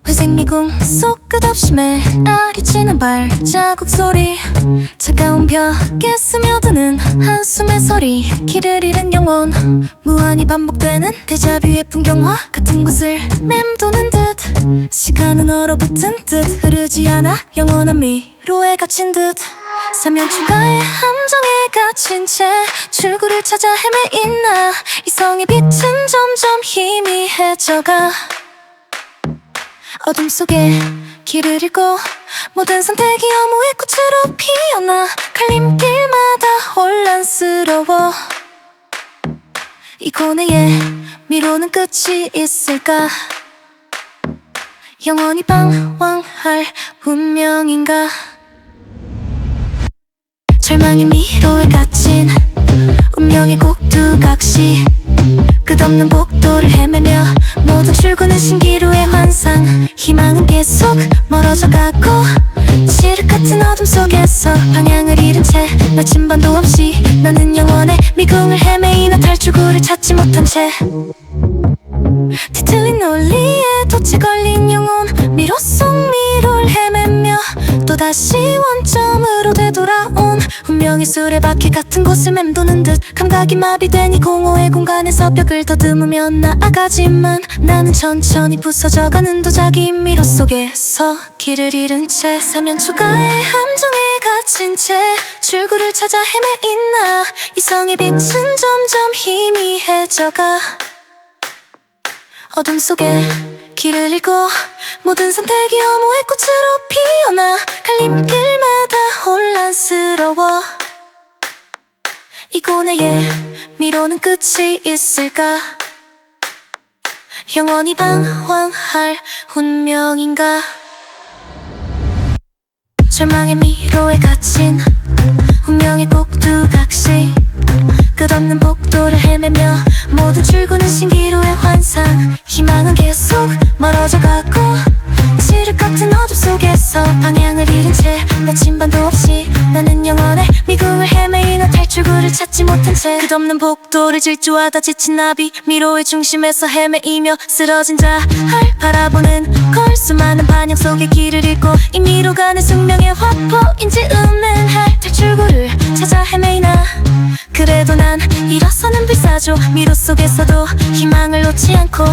회색 미궁 속 끝없이 메아리치는 발자국 소리, 차가운 벽에 스며드는 한숨의 소리, 길을 잃은 영혼, 무한히 반복되는 데자뷰의 풍경화 같은 곳을 맴도는 듯, 시간은 얼어붙은 듯 흐르지 않아 영원한 미로에 갇힌 듯, 사면 추가의 함정에 갇힌 채 출구를 찾아 헤매있나. 이성의 빛은 점점 희미해져가. 어둠 속에 길을 잃고 모든 선택이 허무의 꽃으로 피어나. 갈림길마다 혼란스러워. 이 고뇌의 미로는 끝이 있을까? 영원히 방황할 운명인가? 절망의 미로에 갇힌 운명의 꼭두각시, 끝없는 복도를 헤매며 모든 출구는 신기루의 환상. 희망은 계속 멀어져 가고 칠흑 같은 어둠 속에서 방향을 잃은 채 나침반도 없이 나는 영원의 미궁을 헤매이나 탈출구를 찾지 못한 채 뒤틀린 논리에 덫에 걸린 영혼, 미로 속 미로를 헤매며 또다시 원점으로 되돌아온 운명의 수레바퀴 같은 곳을 맴도는 듯, 감각이 마비된 이 공허의 공간에서 벽을 더듬으며 나아가지만 나는 천천히 부서져가는 도자기 미로 속에서 길을 잃은 채 사면 초가의 함정에 갇힌 채 출구를 찾아 헤매있나. 이성의 빛은 점점 희미해져가. 어둠 속에 길을 잃고 모든 선택이 허무의 꽃으로 피어나. 갈림길마다 혼란스러워. 이 고뇌의 미로는 끝이 있을까? 영원히 방황할 운명인가? 절망의 미로에 갇힌 운명의 꼭두각시, 끝없는 복도를 헤매며 모든 출구는 신기루의 환상. 희망은 계속 멀어져 가고 칠흑 같은 어둠 속에서 방향을 잃은 채 나침반도 없이 나는 영원의 미궁을 헤매이나 탈출구를 찾지 못한 채 끝없는 복도를 질주하다 지친 나비 미로의 중심에서 헤매이며 쓰러진 자를 바라보는 걸. 수많은 반영 속에 길을 잃고 이 미로가 내 숙명의 화포인지 음행할 탈출구를 찾아 헤매이나. 그래도 난 일어서는 불사조 미로 속에서도 희망을 놓지 않고,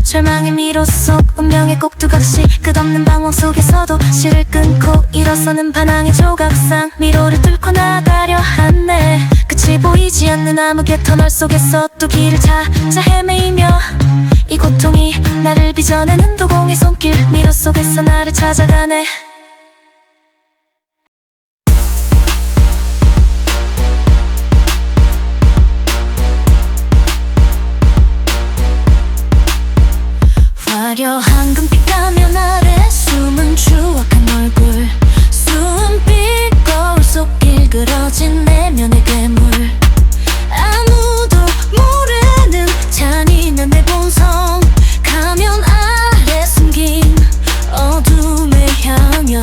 절망의 미로 속 운명의 꼭두각시, 끝없는 방황 속에서도 실을 끊고 일어서는 반항의 조각상 미로를 뚫고 나가려 하네. 끝이 보이지 않는 암흑의 터널 속에서 또 길을 찾아 헤매이며 이 고통이 나를 빚어내는 도공의 손길, 미로 속에서 나를 찾아가네. 화려한 금빛 가면 아래 숨은 추억한 얼굴, 숨빛 거울 속 일그러진 내면의 괴물, 아무도 모르는 잔인한 내 본성, 가면 아래 숨긴 어둠의 향연,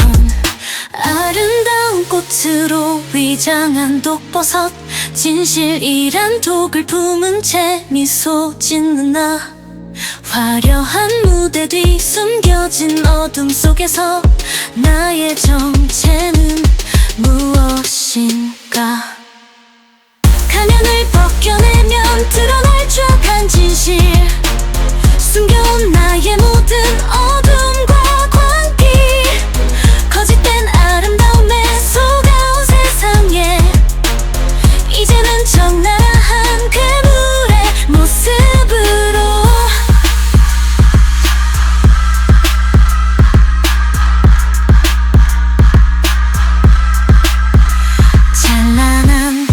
아름다운 꽃으로 위장한 독버섯, 진실이란 독을 품은 채 미소 짓는 나. 화려한 무대 뒤 숨겨진 어둠 속에서 나의 정체는 무엇인가? 가면을 벗겨내면 드러날 추악한 진실, 숨겨온 나의 모든 어둠과 광기, 거짓된 아름다움에 속아온 세상에 이제는 적나라한 괴물의 모습으로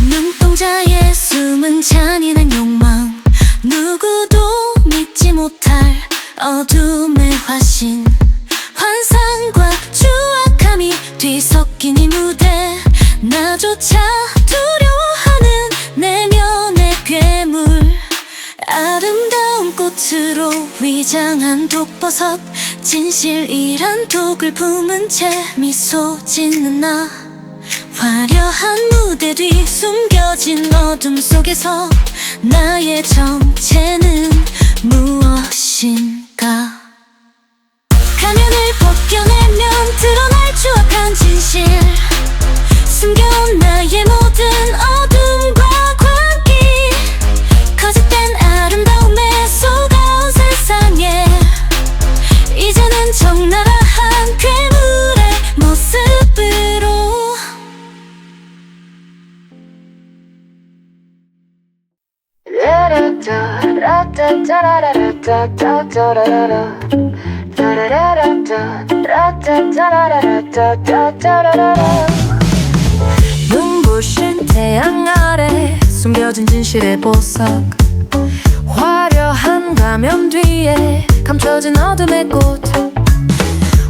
눈동자에 숨은 잔인한 욕망, 누구도 믿지 못할 어둠의 화신, 환상과 추악함이 뒤섞인 이 무대, 나조차 두려워하는 내면의 괴물, 아름다운 꽃으로 위장한 독버섯, 진실이란 독을 품은 채 미소 짓는 나. 화려한 무대 뒤 숨겨진 어둠 속에서 나의 정체는 무엇인가? 가면을 벗겨내면 드러날 추악한 진실, 숨겨온 나의 모든 어둠과 광기, 거짓된 아름다움에 속아온 세상에 이제는 적나라한 괴물의 모습으로 눈부신 태양 아래 숨겨진 진실의 보석, 화려한 가면 뒤에 감춰진 어둠의 꽃,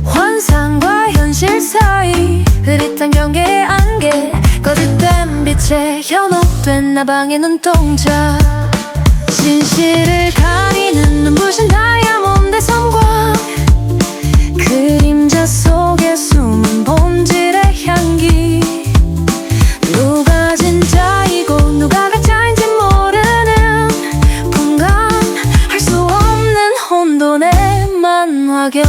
환상과 현실 사이 흐릿한 경계의 안개, 거짓된 빛에 현혹된 나방의 눈동자, 진실을 가리는 눈부신 다이아몬드의 섬광, 그림자 속에 숨은 본질의 향기, 누가 진짜이고 누가 가짜인지 모르는 분간할 수 없는 혼돈의 만화경,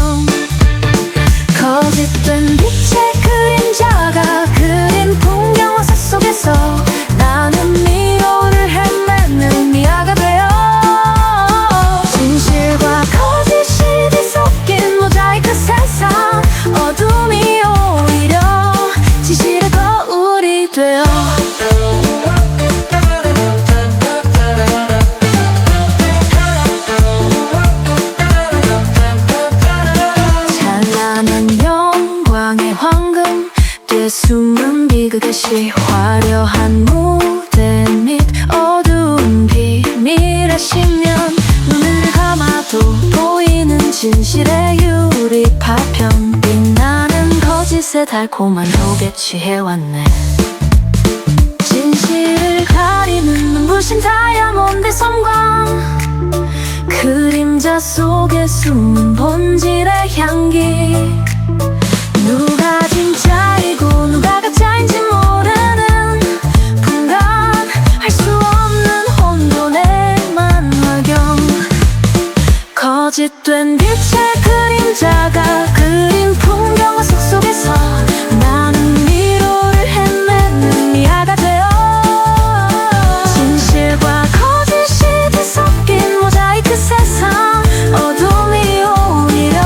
거짓된 빛의 그림자가 그린 풍경 화사 속에서 나는 미로를 헤매는 미아가 되어 진실과 거짓이 뒤섞인 모자이크 세상, 어둠이 오히려 진실의 거울이 되어 찬란한 영광의 황금 뒤에 숨은 비극의 시, 화려한 무대 및 어두운 비밀의 심연, 눈을 감아도 보이는 진실의 유리 파편, 빛나는 거짓의 달콤한 독에 취해왔네. 진실을 가리는 눈부신 다이아몬드의 섬광, 그림자 속에 숨은 본질의 향기, 누가 진짜이고 누가 가짜인지 모르는 분간할 수 없는 혼돈의 만화경, 거짓된 빛의 그림자가 그린 풍경 화석 속에서 나는 미로를 헤매는 미아가 되어 진실과 거짓이 뒤섞인 모자이크 세상, 어둠이 오히려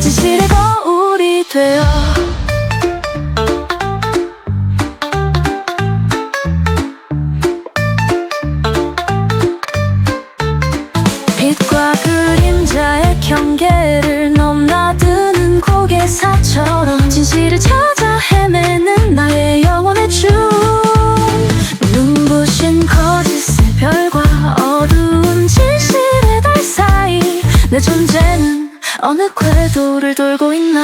진실의 거울이 되어 빛과 그림자의 경계를 넘나드는 고개사처럼 진실을 찾아 헤매는 나의 영혼의 춤, 눈부신 거짓의 별과 어두운 진실의 달 사이 내 존재는 어느 궤도를 돌고 있나?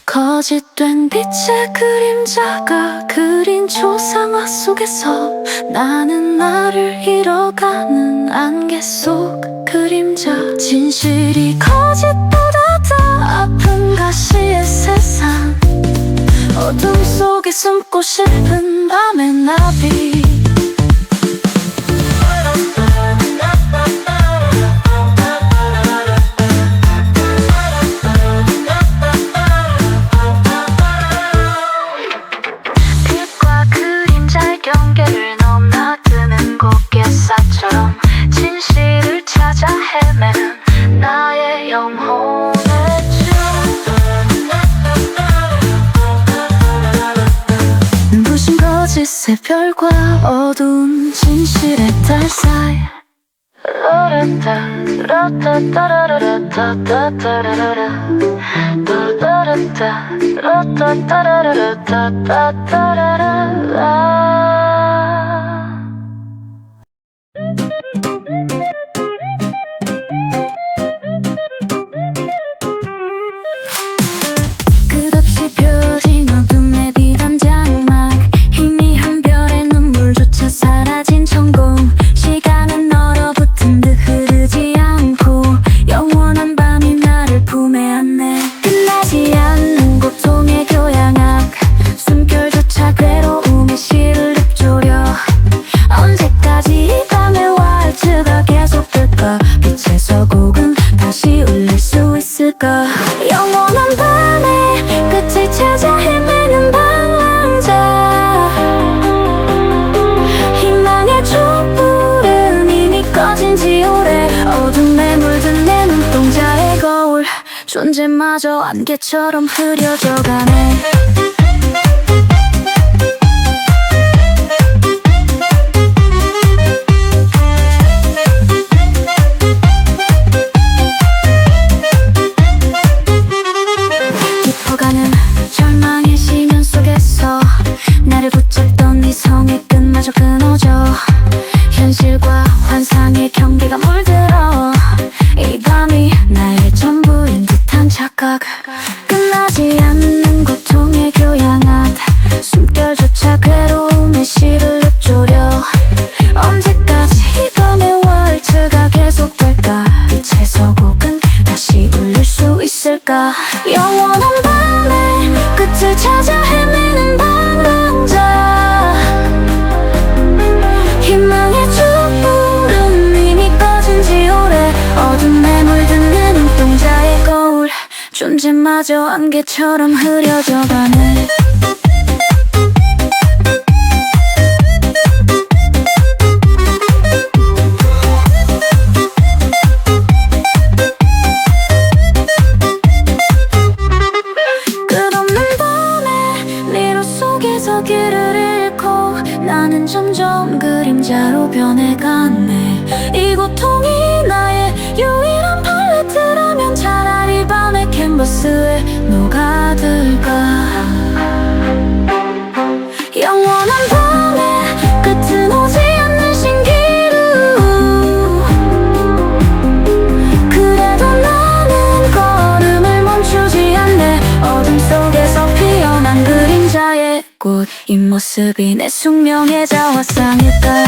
거짓된 빛의 그림자가 그린 초상화 속에서 나는 나를 잃어가는 안개 속 그림자, 진실이 거짓보다 더 아픈 가시의 세상, 어둠 속에 숨고 싶은 밤의 나비, 경계를 넘나드는 고개사처럼 진실을 찾아 헤매는 나의 영혼의 춤, 눈부신 거짓의 별과 어두운 진실의 달 사이 끝없이 펴진 어둠의 비단 장막, 희미한 별의 눈물조차 사라진 천공, 시간은 얼어붙은 듯 흐르지 않고 영원한 밤이 나를 품에 안네. 끝나지 않는 고통의 교양악, 숨결 존재마저 안개처럼 흐려져가네. 깊어가는 절망의 시면 속에서 나를 붙잡던 네 성의 끝마저 끊어져. 현실과 환상의 경계가 물들어 이 밤이 나의 전부인 듯한 착각. 끝나지 않는 고통의 교양한 숨결조차 괴로움의 시를 읊조려. 언제까지 이 밤의 월트가 계속될까? 빛의 서곡은 다시 울릴 수 있을까? 영원한 밤의 끝을 찾아 헤매는 방랑자. 희망의 촛불은 이미 꺼진 지 오래. 어둠에 물드는 눈동자의 거울. 존재마저 안개처럼 흐려져가네. 길을 잃고 나는 점점 그림자로 변해가네. 이 고통이 나의 유일한 팔레트라면 차라리 밤의 캔버스에 녹아들까. 영원한 밤의 끝은 오지 않는 신기루. 그래도 나는 걸음을 멈추지 않네. 어둠 속에서 피어난 그림자의 꽃. 이 모습이 내 숙명의 자화상일까.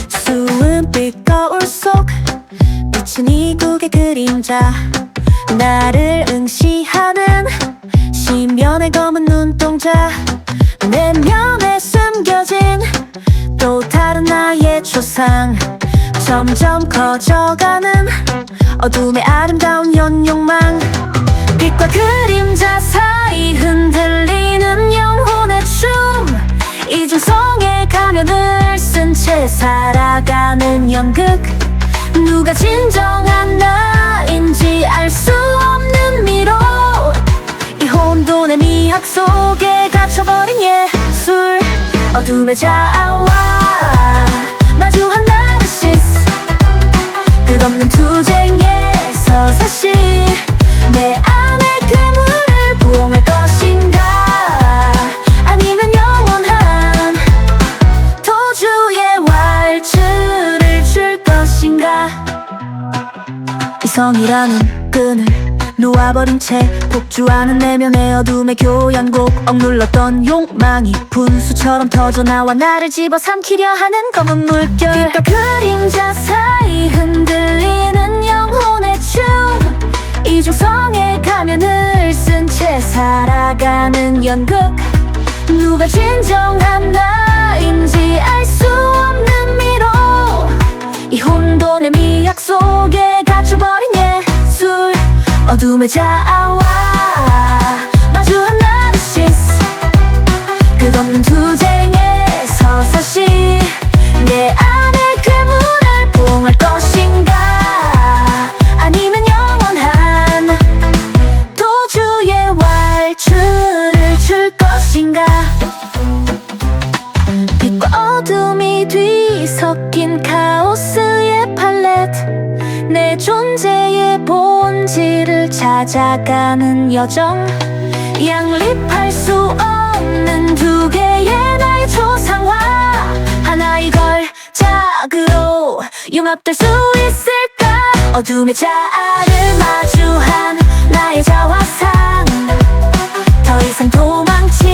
수은빛 거울 속 비친 이국의 그림자. 나를 응시하는 시면의 검은 눈동자. 내면에 숨겨진 또 다른 나의 초상. 점점 커져가는 어둠의 아름다운 연욕망. 빛과 그림자 사이 흔들리는 영혼의 춤. 이중성의 가면을 쓴 채 살아가는 연극. 누가 진정한 나인지 알 수 없는 미로. 이 혼돈의 미학 속에 갇혀버린 예술. 어둠의 자아와 마주한 나르시스. 끝없는 투쟁에서 사실 내 안의 괴물을 부엉할 것인가? 아니면 영원한 도주의 왈츠를 줄 것인가? 이성이라는 끈을 놓아버린 채 폭주하는 내면의 어둠의 교향곡. 억눌렀던 욕망이 분수처럼 터져나와 나를 집어삼키려 하는 검은 물결. 빛과 그림자 사이 흔들리는 영혼의 춤. 이중성의 가면을 쓴 채 살아가는 연극. 누가 진정한 나인지 알 수 없는 미로. 이 혼돈의 미학 속에 갇혀버린 예술. 어둠의 자아와 마주한 나르시스. 끝없는 투쟁에서 사실 내 안의 괴물을 부엉할 것인가? 아니면 영원한 도주의 왈츠를 줄 것인가? 빛과 어둠이 뒤섞인 카오스의 팔레트. 내 존재의 본질을 찾아가는 여정. 양립할 수 없는 두 개의 나의 초상화. 하나의 걸작으로 융합될 수 있을까? 어둠의 자아를 마주한 나의 자화상. 더 이상 도망치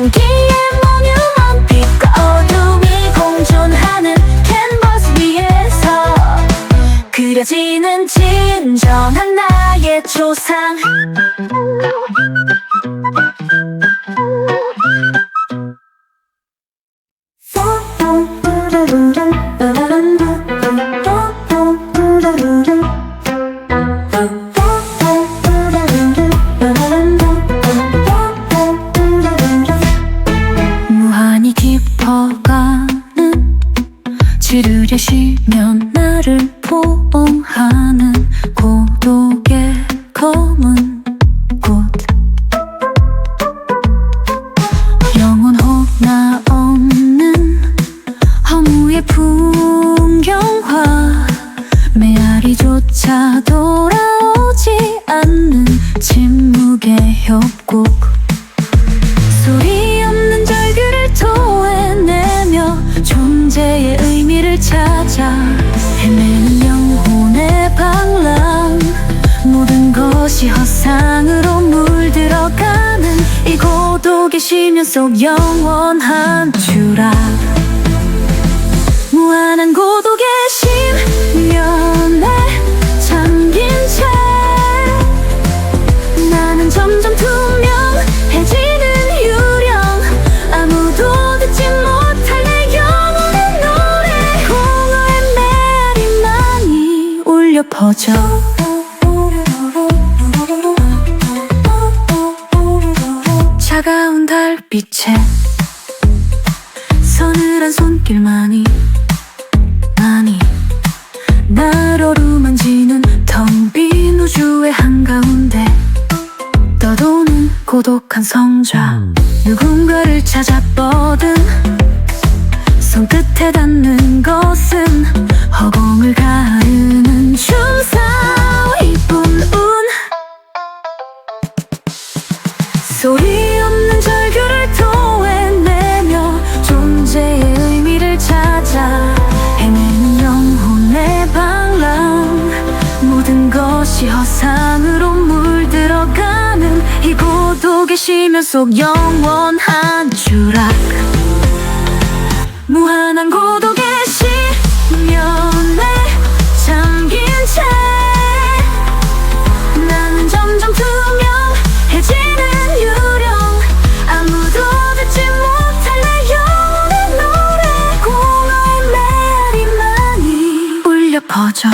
향기의 모뉴먼트 빛과 어둠이 공존하는 캔버스 위에서 그려지는 진정한 나의 조상. 무한히 깊어가는 지르게 쉬면 나를 포옹하는 고독의 검은 꽃. 영혼 하나 없는 허무의 풍경화, 메아리조차 돌아오지 않는 침묵의 협곡. 소리 없는 절규를 토해내며 존재의 의미를 찾아 헤매는 영혼의 방랑. 모든 것이 허상으로 물들어가는 이 고독의 심연 속 영원한 추락. 무한한 고독의 심연에 잠긴 채 나는 점점 투명해지는 유령. 아무도 듣지 못할 내 영혼의 노래. 공허의 메아리만이 울려 퍼져. 차가운 달빛에 서늘한 손길만이 날 어루만지는 텅 빈 우주의 한가운데 떠도는 고독한 성자. 누군가를 찾아 뻗은 손끝에 닿는 것은 허공을 가르는 춤사위뿐. 소리 없는 절규를 토해내며 존재의 의미를 찾아 헤매는 영혼의 방랑. 모든 것이 허상으로 물들어가는 이 고독의 심연 속 영원한 추락. 무한한 고독의 심연에 잠긴 채 나는 점점 투명해지는 유령. 아무도 듣지 못할 내 영혼의 노래. 공허의 메아리만이 울려 퍼져.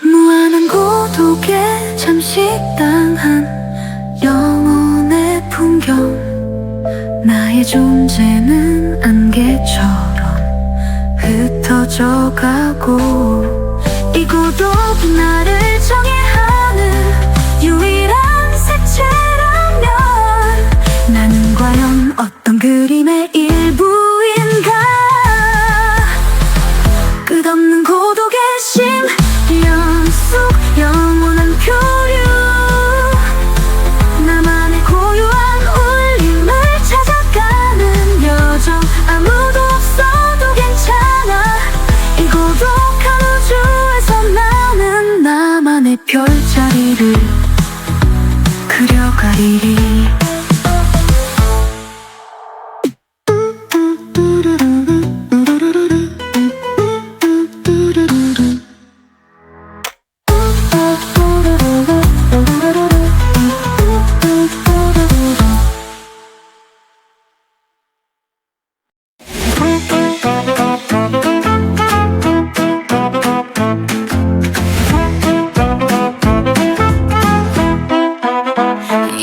무한한 고독에 잠식당한 영혼의 풍경. 나의 존재는 안개처럼 흩어져 가고 이 고독이 나를 정의하는 유일한 색채라면 나는 과연 어떤 그림의 일부인가. 끝없는 고독의 심연 속 영원한 표류. 나만의 고유한 울림을 찾아가는 여정. 아무도 없어도 괜찮아. 이 고독한 우주에서 나는 나만의 별자리를 그려가리리.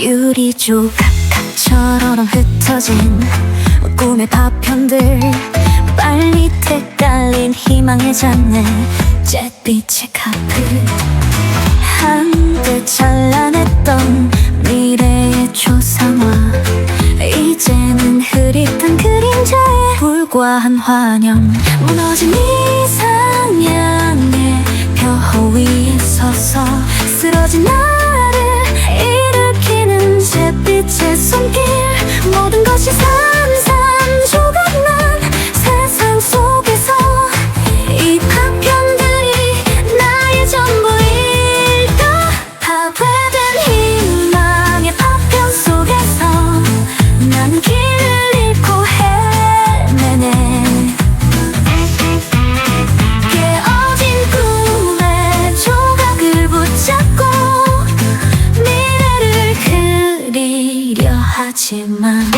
유리 조각처럼 흩어진 꿈의 파편들. 빨리 때깔린 희망의 잔해 잿빛의 카프. 한때 찬란했던 미래의 초상화 이제는 흐릿한 그림자에 불과한 환영. 무너진 이상향의 벼 위에 서서 쓰러진 나를 일으키는 잿빛의 손길. 모든 것이 산산조각난 세상 속에서 이 파편들이 나의 전부일까. 하지만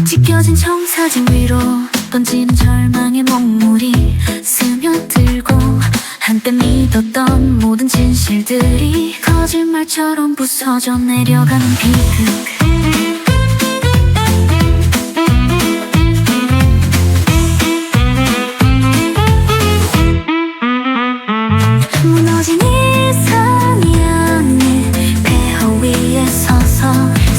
찢겨진 청사진 위로 던지는 절망의 먹물이 스며들고 한때 믿었던 모든 진실들이 거짓말처럼 부서져 내려가는 비극. 무너진 이상이 아닌 폐허 위에 서서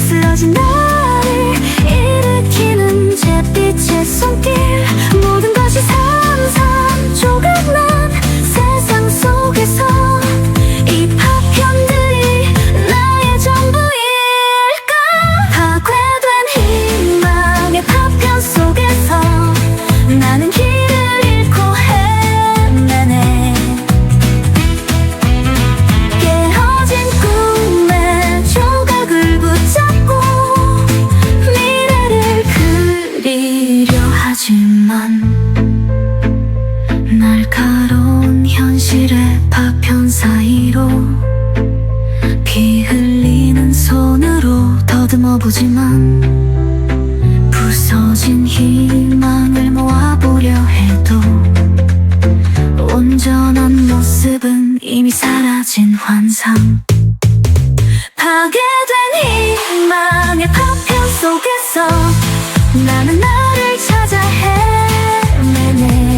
쓰러진 나를 일으키는 잿빛의 손길. 모든 것이 산산 조각난 세상 속에서 이 파편들이 나의 전부일까. 파괴된 희망의 파편 속에서 나는 길을 잃고 헤매네. 깨어진 꿈의 조각을 붙잡고 미래를 그리려 하지만 날카로운 현실의 파편 사이로 피 흘리는 손으로 더듬어 보지만 부서진 희망을 모아보려 해도 온전한 모습은 이미 사라진 환상. 파괴된 희망의 파편 속에서 나는 나를 찾아 헤매네.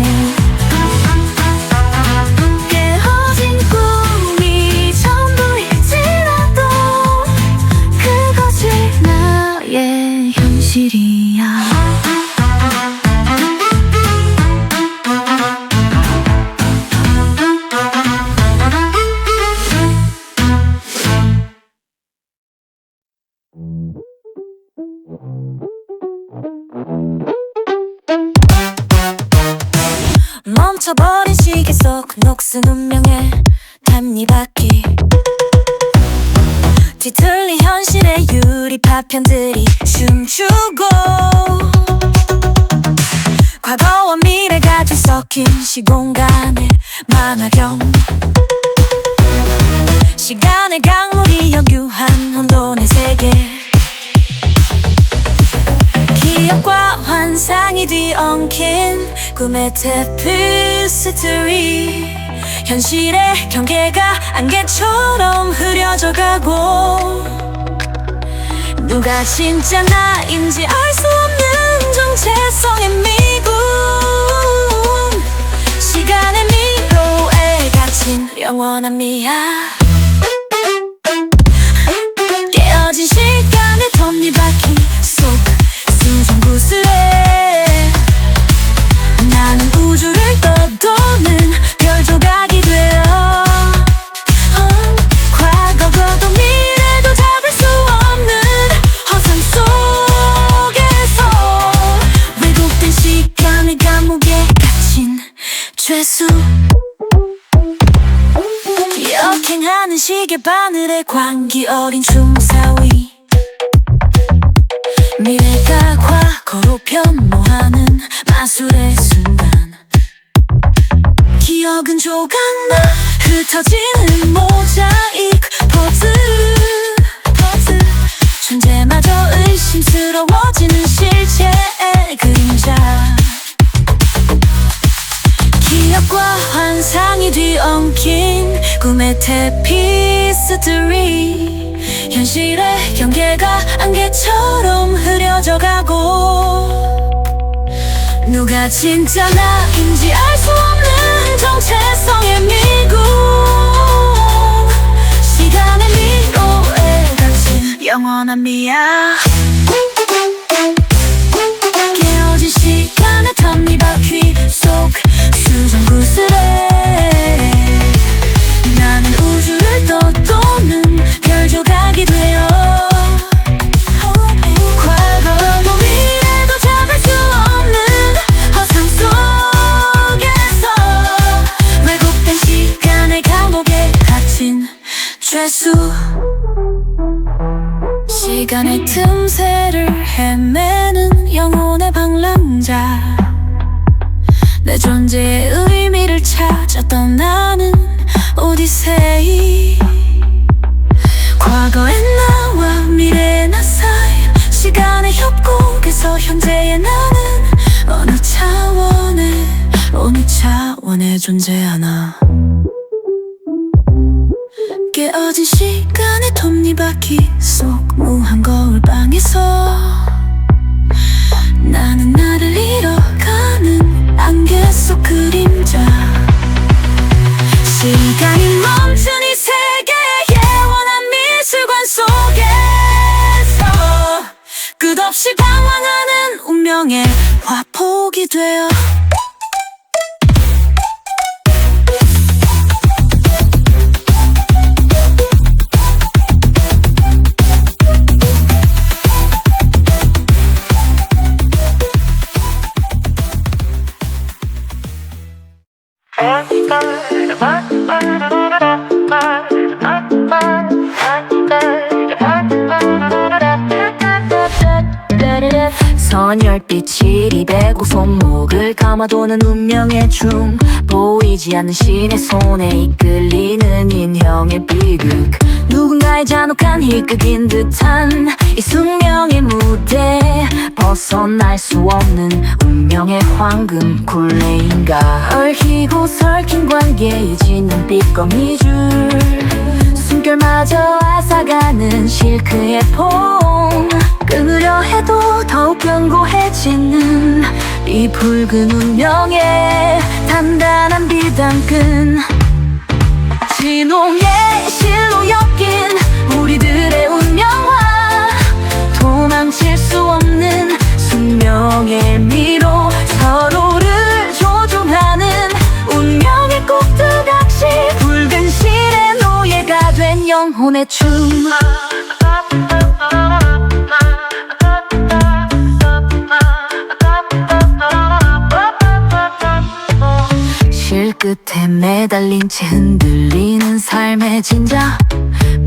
깨어진 꿈이 전부일지라도 그것이 나의 현실이야. 멈춰버린 시계 속 녹슨 운명의 탑니바퀴. 뒤틀린 현실의 유리 파편들이 춤추고 과거와 미래가 뒤섞인 시공간의 만화경. 시간의 강물이 역유한 혼돈의 세계. 기억과 환상이 뒤엉킨 꿈의 테피스트리. 현실의 경계가 안개처럼 흐려져 가고 누가 진짜 나인지 알 수 없는 정체성의 미군. 시간의 미로에 갇힌 영원한 미야. 깨어진 시간의 톱니바퀴 속 수정구슬에 나는 우주를 떠도는 별 조각이 되어 과거도 미래도 잡을 수 없는 허상 속에서 왜곡된 시간의 감옥에 갇힌 죄수. 역행하는 시계 바늘에 광기 어린 춤사위. 미래가 과거로 변모하는 마술의 순간. 기억은 조각나 흩어지는 모자이크 퍼즐. 존재마저 의심스러워지는 실체의 그림자. 기억과 환상이 뒤엉킨 꿈의 테피스트리. 현실의 경계가 안개처럼 흐려져 가고 누가 진짜 나인지 알 수 없는 정체성의 미국. 시간의 미로에 갇힌 영원한 미야. 깨어진 시간의 톱니바퀴 속 수정구슬에 나는 우주를 떠도는 별 조각이 되어 과거도 미래도 잡을 수 없는 허상 속에서 왜곡된 시간의 감옥에 갇힌 죄수. 시간의 틈새를 헤매는 영혼의 방랑자. 내 존재의 의미를 찾아 떠나는 오디세이. 시간에 존재하나. 깨어진 시간의 톱니바퀴 속 무한 거울 방에서 나는 나를 잃어가는 안개 속 그림자. 시간이 멈춘 이 세계의 예원한 미술관 속에서 끝없이 방황하는 운명의 화폭이 되어 선열빛이 입에고 손목을 감아도는 운명의 춤. 보이지 않는 신의 손에 이끌리는 인형의 비극. 누군가의 잔혹한 희극인 듯한 이 숙명의 무대. 벗어날 수 없는 운명의 황금 굴레인가. 얽히고 설킨 관계에 지는 삐꺼미줄. 숨결마저 앗아가는 실크의 폼. 끊으려 해도 더욱 견고해지는 이 붉은 운명의 단단한 비단끈. 진홍의 실로 엮인 우리들의 운명화. 도망칠 수 없는 숙명의 미로. 서로를 조종하는 운명의 꼭두각시. 붉은 실의 노예가 된 영혼의 춤. 끝에 매달린 채 흔들리는 삶의 진자.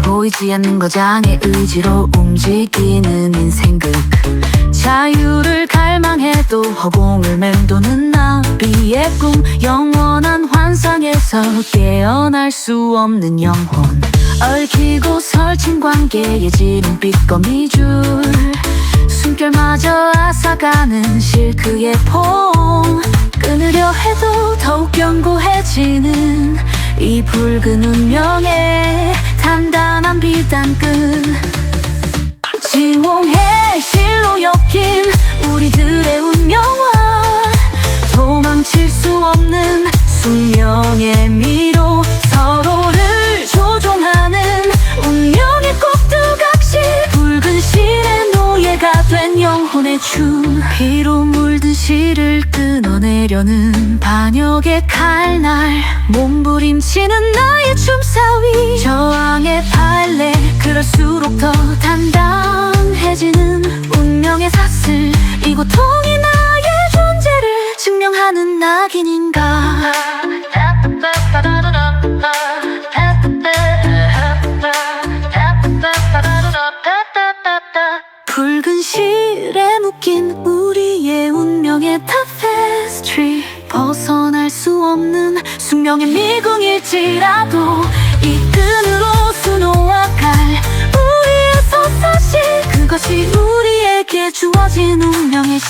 보이지 않는 거장의 의지로 움직이는 인생극. 자유를 갈망해도 허공을 맴도는 나비의 꿈. 영원한 환상에서 깨어날 수 없는 영혼. 얽히고 설친 관계에 지는 삐꺼미줄. 숨결마저 앗아가는 실크의 폼. 끊으려 해도 더욱 견고해지는 이 붉은 운명의 단단한 비단끈. 진홍의 실로 엮인 우리들의 운명화. 도망칠 수 없는 숙명의 미로. 서로를 조종하는 운명의 꼭두각시. 붉은 실의 노예가 된 영혼의 춤. 피로 물든 실을 끊어내려는 반역의 칼날. 몸부림치는 나의 춤사위. 저항의 발레. 그럴수록 더 단단해지는 운명의 사슬. 이 고통이 나의 존재를 증명하는 낙인인가. 붉은 실에 묶인 우리의 운명의 타페스트리. 벗어날 수 없는 숙명의 미궁일지라도 이 끈으로 수놓아갈 우리의 서사시. 그것이 우리에게 주어진 운명의 시.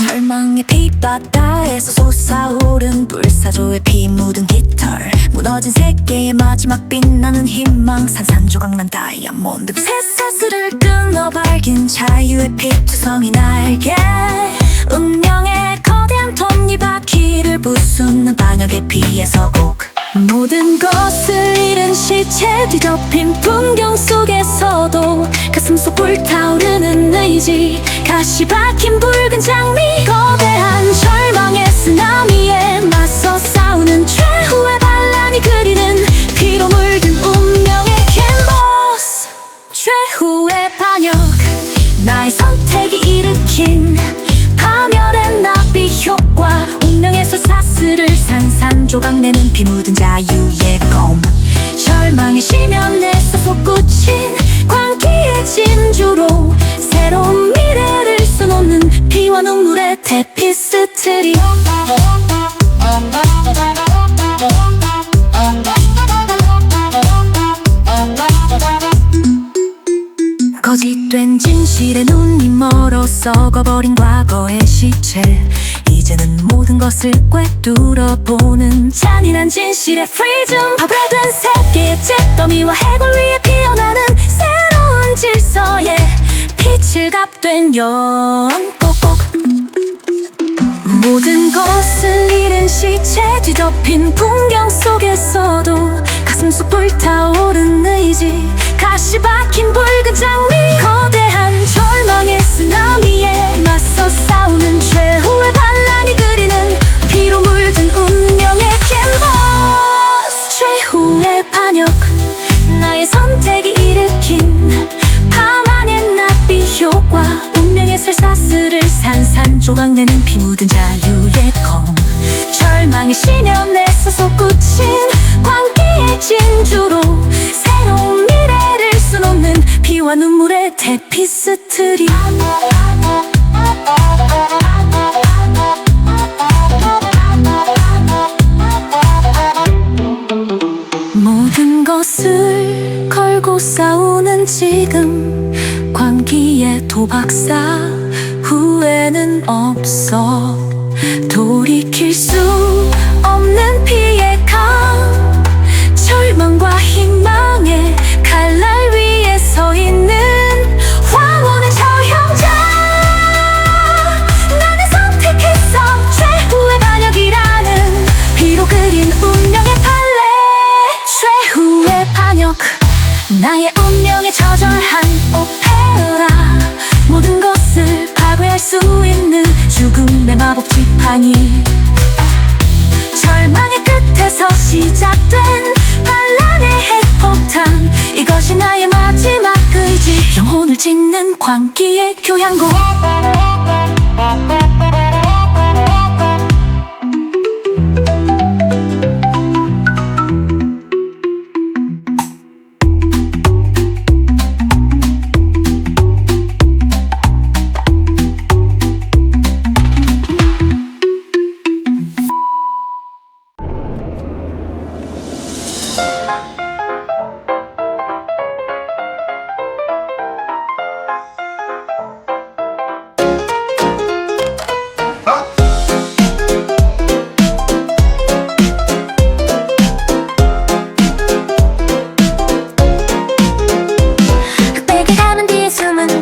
절망의 빛바다에서 솟아오른 불사조의 피 묻은 깃털. 무너진 세계의 마지막 빛나는 희망. 산산조각난 다이아몬드. 쇠사슬을 끊어 밝힌 자유의 피투성이 날개. 운명의 거대한 톱니바퀴를 부수는 반역의 피의 서곡. 모든 것을 잃은 시체 뒤덮인 풍경 속에서도 가슴 속 불타오르는 의지. 가시 박힌 붉은 장미. 거대한 절망의 쓰나미에 맞서 싸우는 최후의 반란이 그리는 피로 물든 운명의 캔버스. 최후의 반역. 나의 선택이 일으킨 파멸의 낭비 효과. 운명에서 트리 거짓된 진실에 눈이 멀어 썩어버린 과거의 시체 이제는 모든 것을 꿰뚫어보는 잔인한 진실의 프리즘 파괴된 세계의 잿더미와 해골 위에 피어나는 새로운 질서에 빛을 값된 영혼 꼭꼭 모든 것을 잃은 시체 뒤덮인 풍경 속에서도 가슴 속 불타오른 의지 가시 박힌 붉은 장미 거대한 절망의 쓰나미에 맞서 싸우는 최후의 반란이 그리는 피로 물든 운명의 캔버스 최후의 반역 나의 선택이 일으킨 밤하늘 낯비 효과 운명의 쇠사슬을 산산조각내는 피 묻은 자유의 검 절망의 신념에서 솟구친 광기의 진주로 새로운 미래를 수놓는 피와 눈물의 테피스트리 모든 것을 걸고 싸우는 지금 광기의 도박사 후회는 없어 돌이킬 수 없는 피의 강 절망과 희망의 칼날 위에 서 있는 황혼의 저형자 나는 선택했어 최후의 반역이라는 피로 그린 운명의 판례 최후의 반역 나의 운명에 처절한 오페라 모든 것을 파괴할 수 있는 죽음의 마법 지팡이 절망의 끝에서 시작된 반란의 핵폭탄 이것이 나의 마지막 의지 영혼을 짓는 광기의 교향곡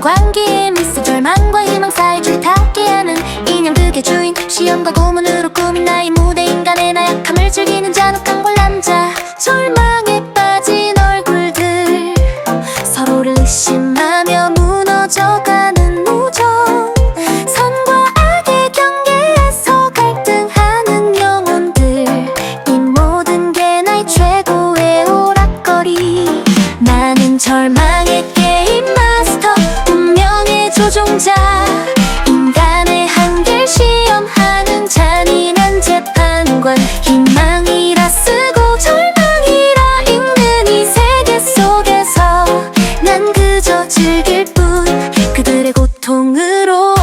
광기에 미스 절망과 희망 사이 줄타기 하는 인형극의 주인 시험과 고문으로 꾸민 나의 무대 인간의 나약함을 즐기는 잔혹한 관람자 절망에 빠진 얼굴들 서로를 의심하며 무너져가는 우정 선과 악의 경계에서 갈등하는 영혼들 이 모든 게 나의 최고의 오락거리 나는 절망의 게임 마스터 조종자 인간의 한계를 시험하는 잔인한 재판관 희망이라 쓰고 절망이라 읽는 이 세계 속에서 난 그저 즐길 뿐 그들의 고통으로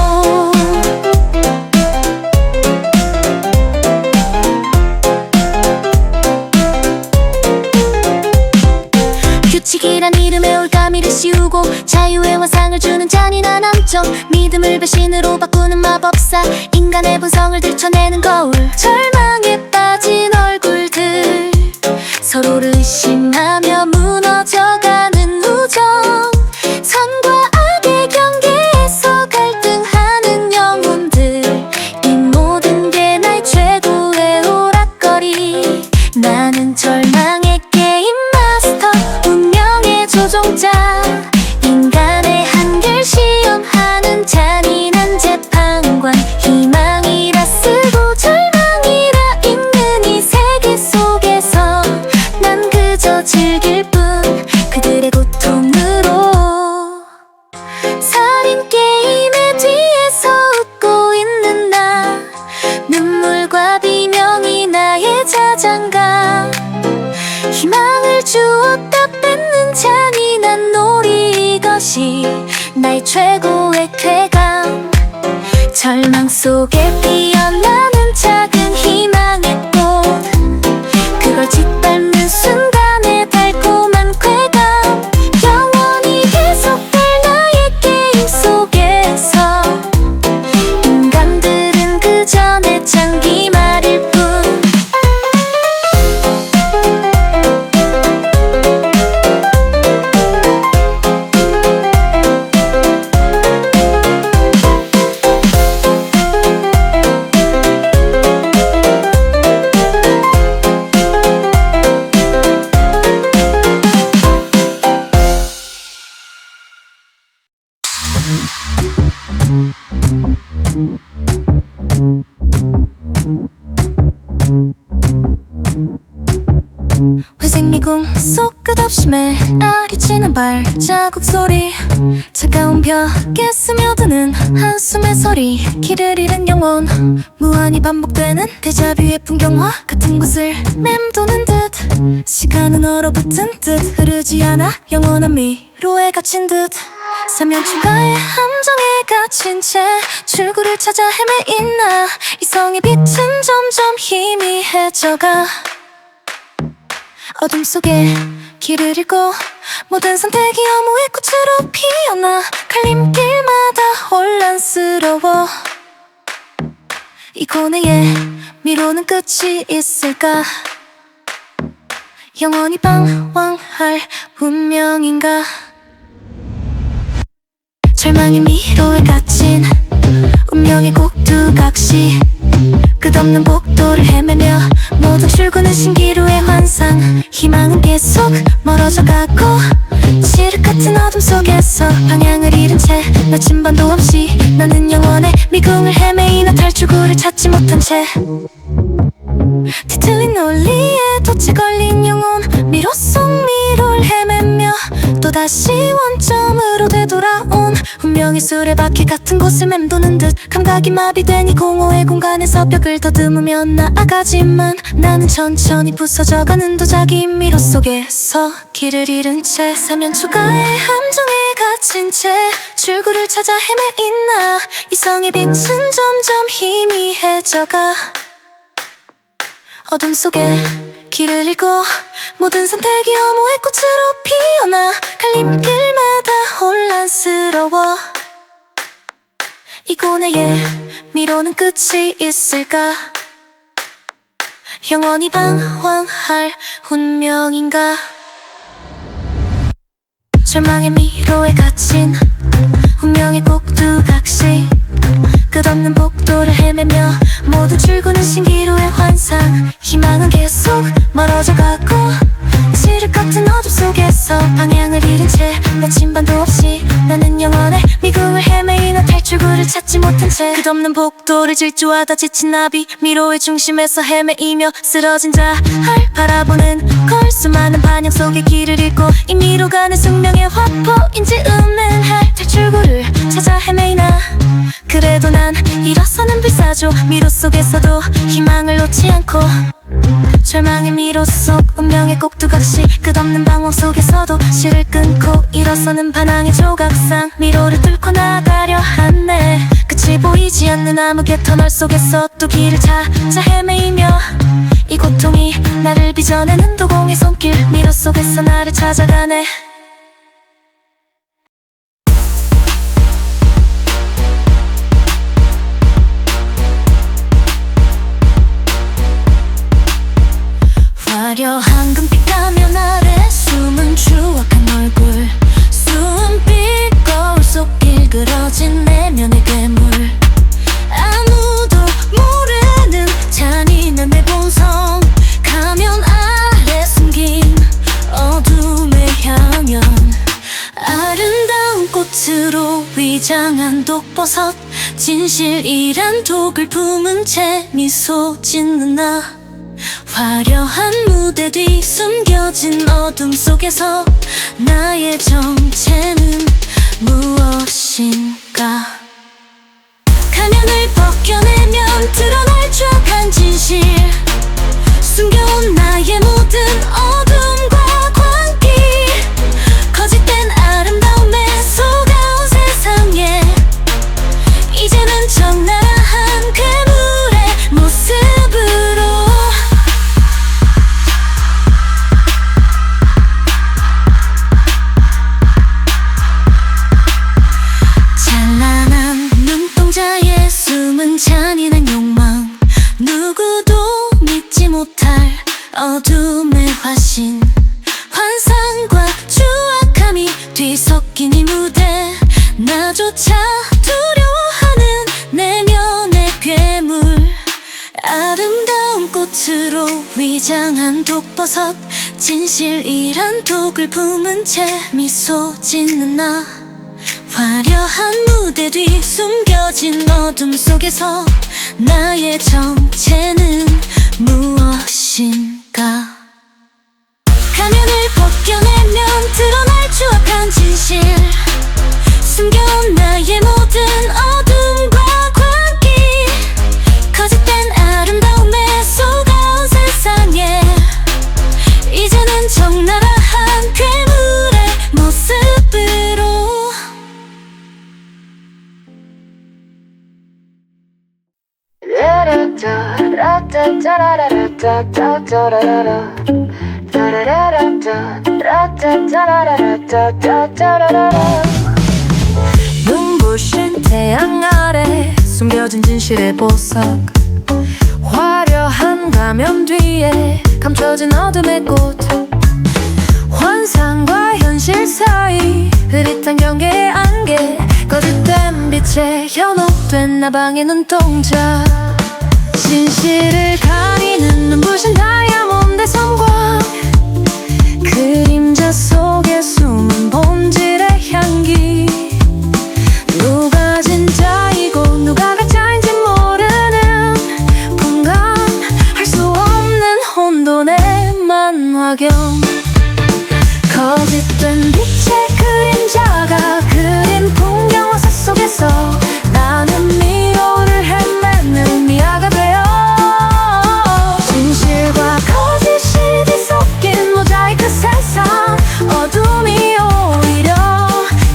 규칙이란 이름의 올가미를 씌우고 자유의 환상을 주는 잔인한 함정 믿음을 배신으로 바꾸는 마법사 인간의 본성을 들춰내는 거울 절망에 빠진 얼굴들 서로를 의심하며 무너져가는 우정 선과 악의 경계에서 갈등하는 영혼들 이 모든 게 나의 최고의 오락거리 나는 절망의 게임 마스터 운명의 조종자 인간의 한계를 시험하는 잔인한 재판관 희망이라 쓰고 절망이라 읽는 이 세계 속에서 난 그저 즐길 뿐 그들의 고통으로 살인 게임의 뒤에서 웃고 있는 나 눈물과 비명이 나의 자장가 희망을 주었다 뺏는 잔인한 놀이 이것이 나의 최고의 쾌감 절망 속에 피어나는 작은 희망의 꽃, 그걸 짓밟는 순간의 달콤한 쾌감, 영원히 계속될 나의 게임 속에서 인간들은 그저 내 장기말일 뿐. 회색 미궁 속 끝없이 메아리치는 발자국 소리, 차가운 벽에 스며드는 한숨의 소리, 길을 잃은 영혼, 무한히 반복되는 데자뷰의 풍경화 같은 곳을 맴도는 듯, 시간은 얼어붙은 듯 흐르지 않아 영원한 미로에 갇힌 듯, 사면초가의 함정에 갇힌 채 출구를 찾아 헤매인 나, 이성의 빛은 점점 희미해져가. 어둠 속에 길을 잃고 모든 선택이 허무의 꽃으로 피어나, 갈림길마다 혼란스러워. 이 고뇌의 미로는 끝이 있을까? 영원히 방황할 운명인가? 절망의 미로에 갇힌 운명의 꼭두각시, 끝없는 복도를 헤매며 모든 출구는 신기루의 환상, 희망은 계속 멀어져 가고 칠흑 같은 어둠 속에서 방향을 잃은 채 나침반도 없이 나는 영원의 미궁을 헤매이나 탈출구를 찾지 못한 채, 뒤틀린 논리에 덫에 걸린 영혼, 미로 속 미로를 헤매며 또다시 원점으로 되돌아온 운명의 수레바퀴 같은 곳을 맴도는 듯, 감각이 마비된 이 공허의 공간에서 벽을 더듬으며 나아가지만 나는 천천히 부서져가는 도자기 미로 속에서 길을 잃은 채, 사면초가의 함정에 갇힌 채 출구를 찾아 헤매인 나, 이성의 빛은 점점 희미해져가. 어둠 속에 길을 잃고 모든 선택이 허무의 꽃으로 피어나, 갈림길마다 혼란스러워. 이 고뇌의 미로는 끝이 있을까? 영원히 방황할 운명인가? 절망의 미로에 갇힌 운명의 꼭두각시, 끝없는 복도를 헤매며 모든 출구는 신기루의 환상, 희망은 계속 멀어져 가고 칠흑 같은 어둠 속에서 방향을 잃은 채 나침반도 없이 나는 영원의 미궁을 헤매이나 탈출구를 찾지 못한 채, 끝없는 복도를 질주하다 지친 나비 미로의 중심에서 헤매이며 쓰러진 자를 바라보는 걸, 수많은 반영 속에 길을 잃고 이 미로가 내 숙명의 화포인지 은은할 탈출구를 찾아 헤매이나, 그래도 난 일어서는 불사조 미로 속에서도 희망을 놓지 않고, 절망의 미로 속 운명의 꼭두각시, 끝없는 방황 속에서도 실을 끊고 일어서는 반항의 조각상 미로를 뚫고 나가려 하네. 끝이 보이지 않는 암흑의 터널 속에서 또 길을 찾아 헤매이며 이 고통이 나를 빚어내는 도공의 손길, 미로 속에서 나를 찾아가네. 화려한 금빛 가면 아래 숨은 추억한 얼굴, 숨빛 거울 속 일그러진 내면의 괴물, 아무도 모르는 잔인한 내 본성, 가면 아래 숨긴 어둠의 향연, 아름다운 꽃으로 위장한 독버섯, 진실이란 독을 품은 채 미소 짓는 나, 화려한 무대 뒤 숨겨진 어둠 속에서 나의 정체는 무엇인가? 가면을 벗겨내면 드러날 추억한 진실, 숨겨온 나의 모든 어둠과 광기, 거짓된 아름다움에 속아온 세상에 이제는 정말 위장한 독버섯 진실이란 독을 품은 채 미소 짓는 나 화려한 무대 뒤 숨겨진 어둠 속에서 나의 정체는 무엇인가 가면을 벗겨내면 드러날 추악한 진실 숨겨온 나의 모든 어둠과 광기 거짓된 아름다움에 속아온 세상에 이제는 적나라한 괴물의 모습으로 눈부신 태양 아래 숨겨진 진실의 보석 화려한 가면 뒤에 감춰진 어둠의 꽃 환상과 현실 사이 흐릿한 경계의 안개 거짓된 빛에 현혹된 나방의 눈동자 진실을 가리는 눈부신 다이아몬드 성광 그림자 속에 숨은 본질의 향기 누가 진짜이고 누가 가짜인지 모르는 분간할 수 없는 혼돈의 만화경 거짓된 빛의 그림자가 그린 풍경화 속에서 나는 미로를 헤매는 미아가 되어 진실과 거짓이 뒤섞인 모자이크 세상 어둠이 오히려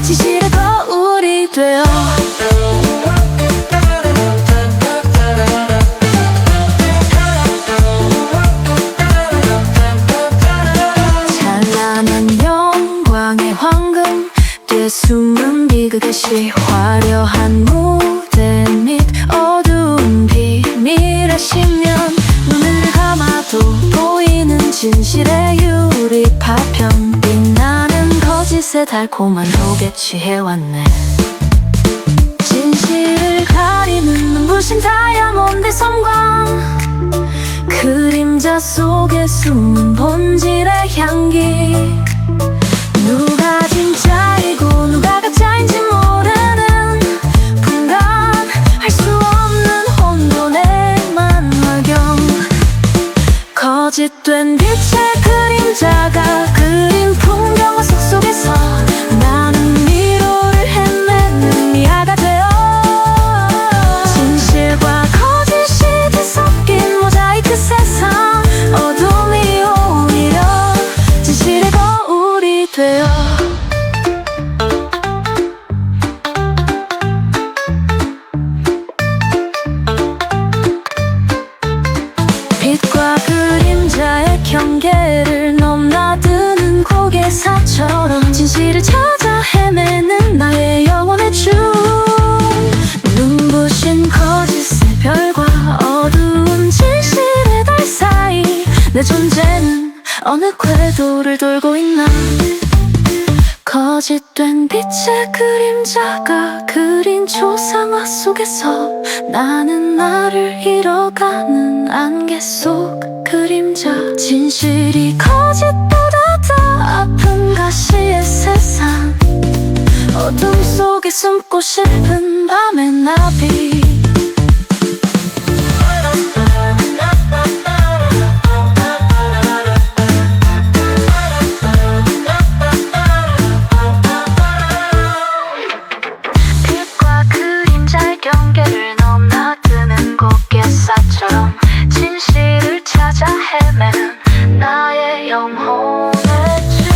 진실의 거울이 되어 찬란한 영광의 황금 뒤에 숨은 비극의 시 화려한 무대 및 어두운 비밀의 심연 눈을 감아도 보이는 진실의 유리 파편 빛나는 거짓의 달콤한 독에 취해왔네 진실을 가리는 눈부신 다이아몬드 섬광 그림자 속에 숨은 본질의 향기 누가 진짜이고 누가 가짜인지 모르는 분간할 수 없는 혼돈의 만화경 거짓된 빛의 그림자가 그린 풍경화 속에서 나는 미로를 헤매는 미아가 되어 진실과 거짓이 뒤섞인 모자이크 세상 어둠이 오히려 진실의 거울이 되어 빛과 그림자의 경계를 넘나드는 고개사처럼 진실을 찾아 헤매는 나의 영혼의 춤 눈부신 거짓의 별과 어두운 진실의 달 사이 내 존재는 어느 궤도를 돌고 있나 거짓된 빛의 그림자가 그린 조상화 속에서 나는 나를 잃어가는 안개 속 그림자 진실이 거짓보다 더 아픈 가시의 세상 어둠 속에 숨고 싶은 밤의 나비 빛과 그림자의 경계를 넘나드는 고개사처럼 진실을 찾아 헤매는 나의 영혼의 춤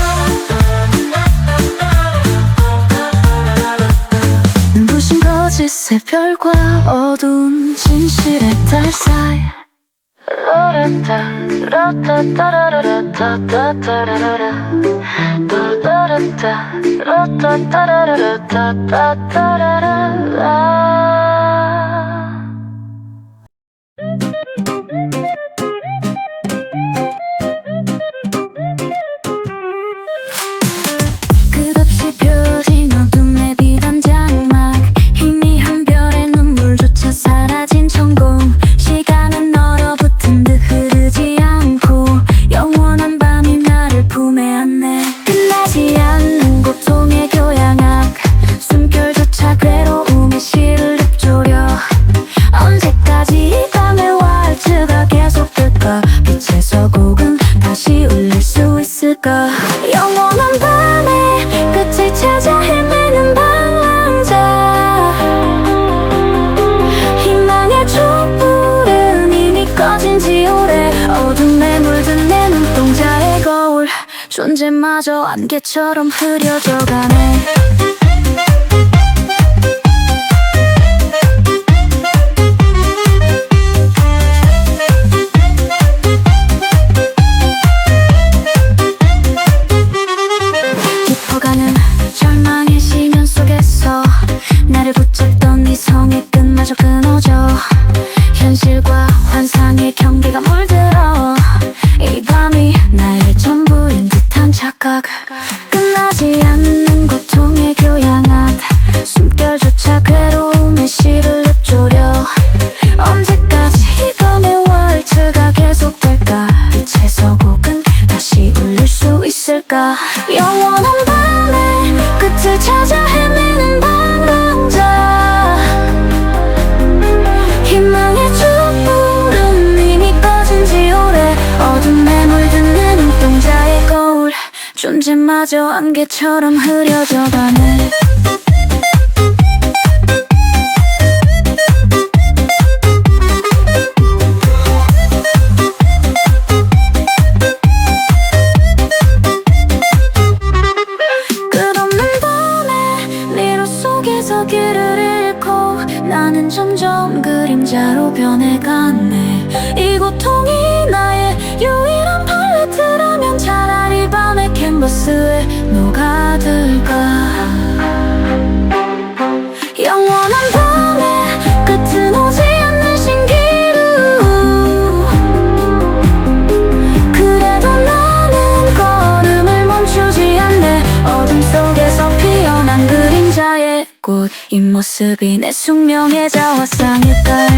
눈부신 거짓의 별과 어두운 진실의 달 사이 끝없이 펴진 어둠의 비단 장막 희미한 별의 눈물조차 사라진 천공 시간은 얼어붙은 듯 흐르지 않고 영원한 밤의 끝을 찾아 헤매는 방황자 희망의 촛불은 이미 꺼진 지 오래 어둠에 물든 내 눈동자의 거울 존재마저 안개처럼 흐려져가네 깊어가는 절망의 시면 속에서 나를 붙잡던 이성의 끝마저 끊어져 현실과 환상의 경계가 물들어 이 밤이 나의 전부인 듯한 착각 끝나지 않는 고통의 교양한 숨결조차 괴로움의 시를 읊조려 언제까지 이 밤의 월트가 계속될까 빛의 서곡은 다시 울릴 수 있을까 영원한 밤의 끝을 찾아 헤매는 방랑자 희망의 촛불은 이미 꺼진 지 오래 어둠에 물든 내 눈동자의 거울 존재마저 안개처럼 흐려져가네 길을 잃고 나는 점점 그림자로 변해가네 이 고통이 나의 유일한 팔레트라면 차라리 밤의 캔버스에 녹아들까 영원한 밤의 끝은 오지 않는 신기루 그래도 나는 걸음을 멈추지 않네 어둠 속에서 피어난 그림자의 꽃 이 모습이 내 숙명의 자화상일까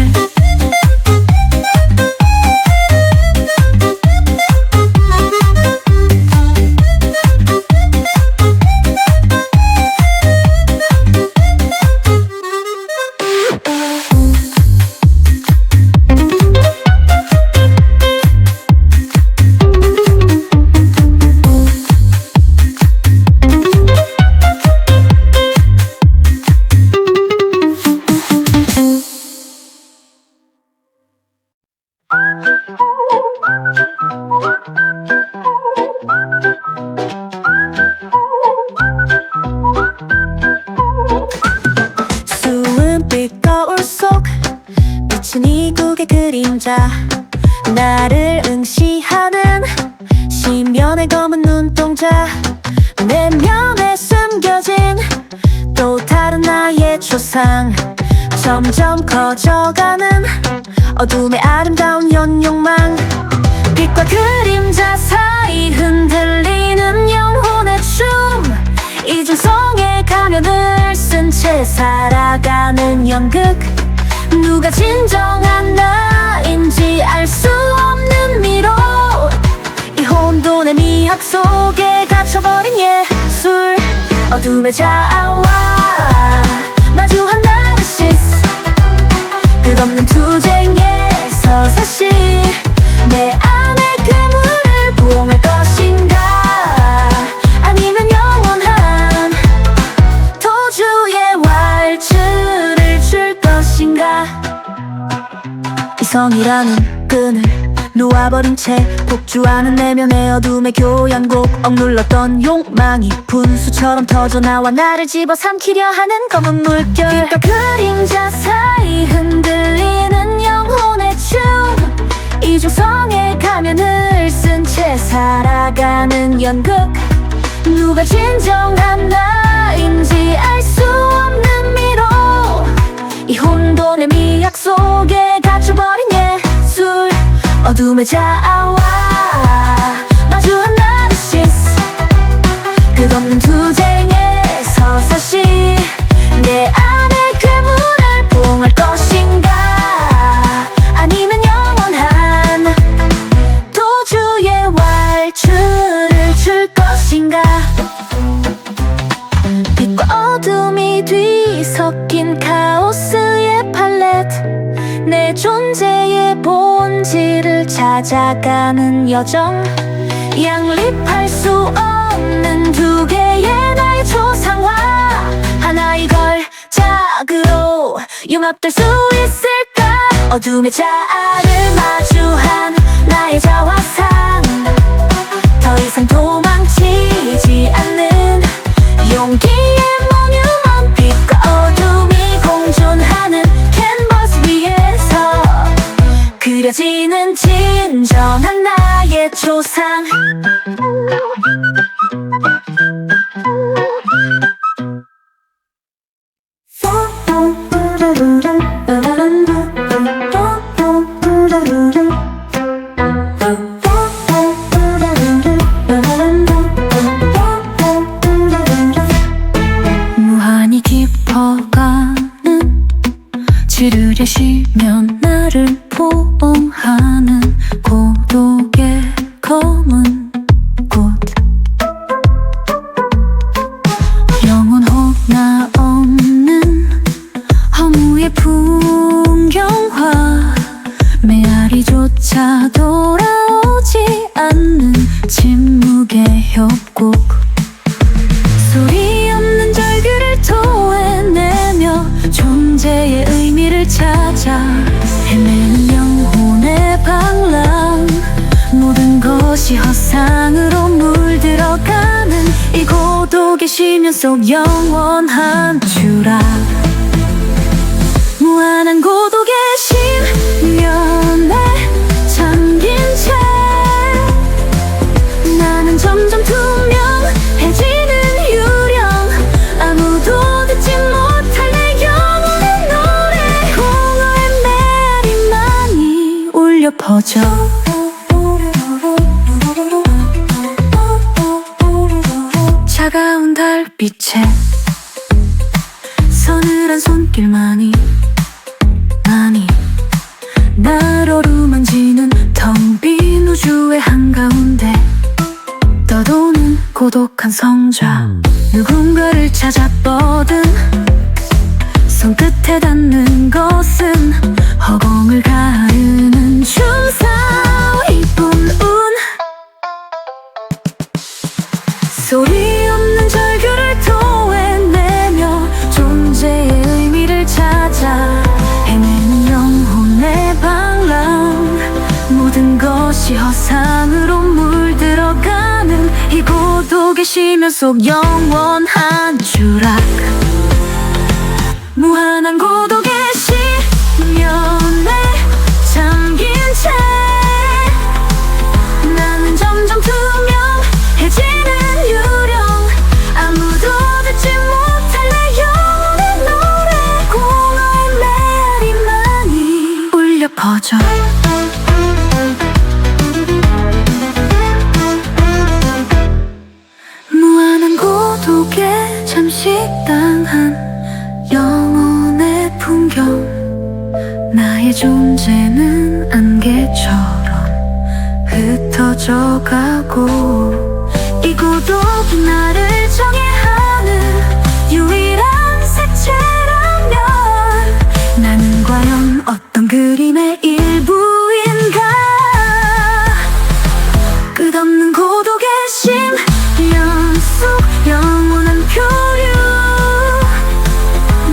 수은빛 거울 속 비친 이국의 그림자 나를 응시하는 시면의 검은 눈동자 내면에 숨겨진 또 다른 나의 초상 점점 커져가는 어둠의 아름다운 연욕망 빛과 그림자 사이 흔들리는 영혼의 춤 이중성의 가면을 쓴 채 살아가는 연극 누가 진정한 나인지 알 수 없는 미로 이 혼돈의 미학 속에 갇혀버린 예술 어둠의 자아와 마주한 나르시스 끝없는 투쟁에서 사실 내 안의 괴물을 부엉할 것인가 아니면 영원한 도주의 왈츠를 줄 것인가 이성이라는 끈을 놓아버린 채 폭주하는 내면의 어둠의 교향곡 억눌렀던 욕망이 분수처럼 터져나와 나를 집어삼키려 하는 검은 물결 빛과 그림자 사이 흔들리는 영혼의 춤 이중성의 가면을 쓴 채 살아가는 연극 누가 진정한 나인지 알 수 없는 미로 이 혼돈의 미학 속에 갇혀버린 예술 어둠의 자아와 마주한 나르시스 끝없는 투쟁에서 사실 내 안의 괴물을 부엉할 것인가 아니면 영원한 도주의 왈츠를 줄 것인가 빛과 어둠이 뒤섞인 카오스의 팔레트 내 존재의 본질을 찾아가는 여정 양립할 수 없는 융합될 수 있을까? 어둠의 자아를 마주한 나의 자화상, 더 이상 도망치지 않는 용기의 모뉴먼트. 빛과 어둠이 공존하는 캔버스 위에서 그려지는 진정한 나의 초상. 무한히 깊어가는 지르게 쉬면 나를 포옹하는 고독의 검은 꽃. 영혼 혹나 없는 허무의 풍경화, 메아리조차 돌아오지 않는 침묵의 협곡. 소리 없는 절규를 토해내며 존재의 의미를 찾아 헤매는 영혼의 방랑. 모든 것이 허상으로 물들어가는 이 고독의 심연 속 영원한 추락. 무한한 고독의 심연에 잠긴 채 나는 점점 투명해지는 유령. 아무도 듣지 못할 내 영혼의 노래. 공허의 메아리만이 울려 퍼져. 차가운 달빛에 서늘한 손길만이 날 어루만지는 텅 빈 우주의 한가운데 떠도는 고독한 성자. 누군가를 찾아 뻗은 손끝에 닿는 것은 허공을 가르는 춤사위뿐. 소리 없는 절규를 토해내며 존재의 의미를 찾아 헤매는 영혼의 방랑. 모든 것이 허상으로 물들어가는 이 고독의 심연 속 영원한 추락. 무한한 고독의 심연에 잠긴 채 나는 점점 투명해지는 유령. 아무도 듣지 못할 내 영혼의 노래. 공허의 메아리만이 울려 퍼져. 무한한 고독에 잠식당한 영혼의 풍경. 나의 존재는 안개처럼 흩어져 가고 이 고독이 나를 정의하는 유일한 색채라면 나는 과연 어떤 그림의 일부인가? 끝없는 고독의 심연 속 영원한 표류.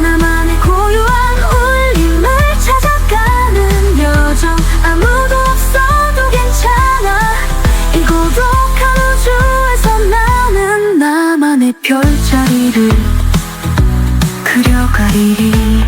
나만의 고요한 울림을 찾아가는 여정. 아무도 없어도 괜찮아. 이 고독한 우주에서 나는 나만의 별자리를 그려가리리.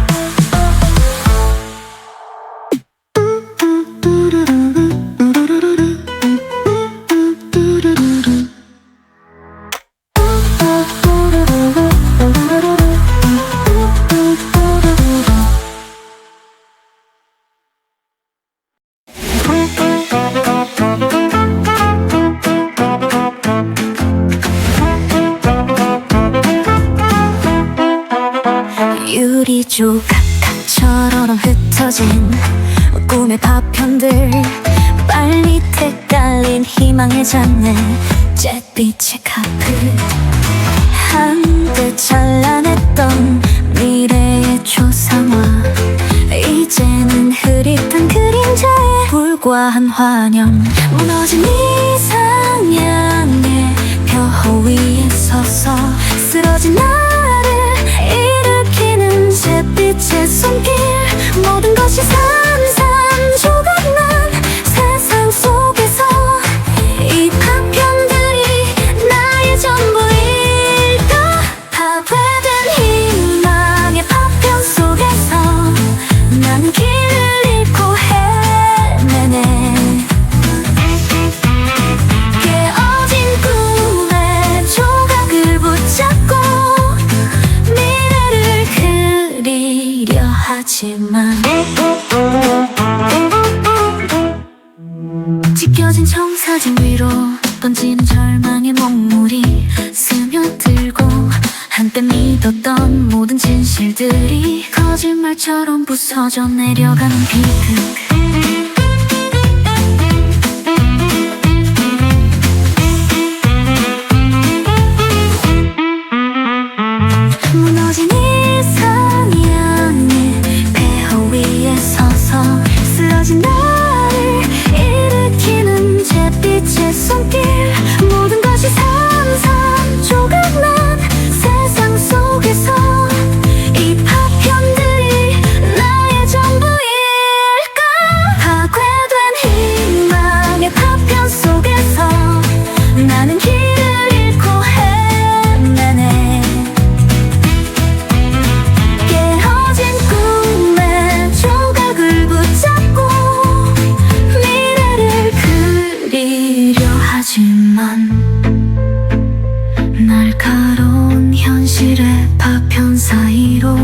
유리 조각처럼 흩어진 꿈의 파편들. 빨밑에 깔린 희망의 장내. 잿빛의 카프. 한때 찬란했던 미래의 초상화. 이제는 흐릿한 그림자에 불과한 환영. 무너진 이상향의 벼 위에 서서 쓰러진 나를 일으키는 잿빛의 손길. 말처럼 부서져 내려가는 비트. 무너진 이 상향의 폐허 위에 서서 쓰러진 나를 일으키는 잿빛의 손길. 모든 것이 산산조각난 세상 속에서 이 파편들이 나의 전부일까? 파괴된 희망의 파편 속에서 나는 길을 잃고 헤매네. 깨어진 꿈의 조각을 붙잡고 미래를 그리려 하지만 날카로운 현실의 파편 사이로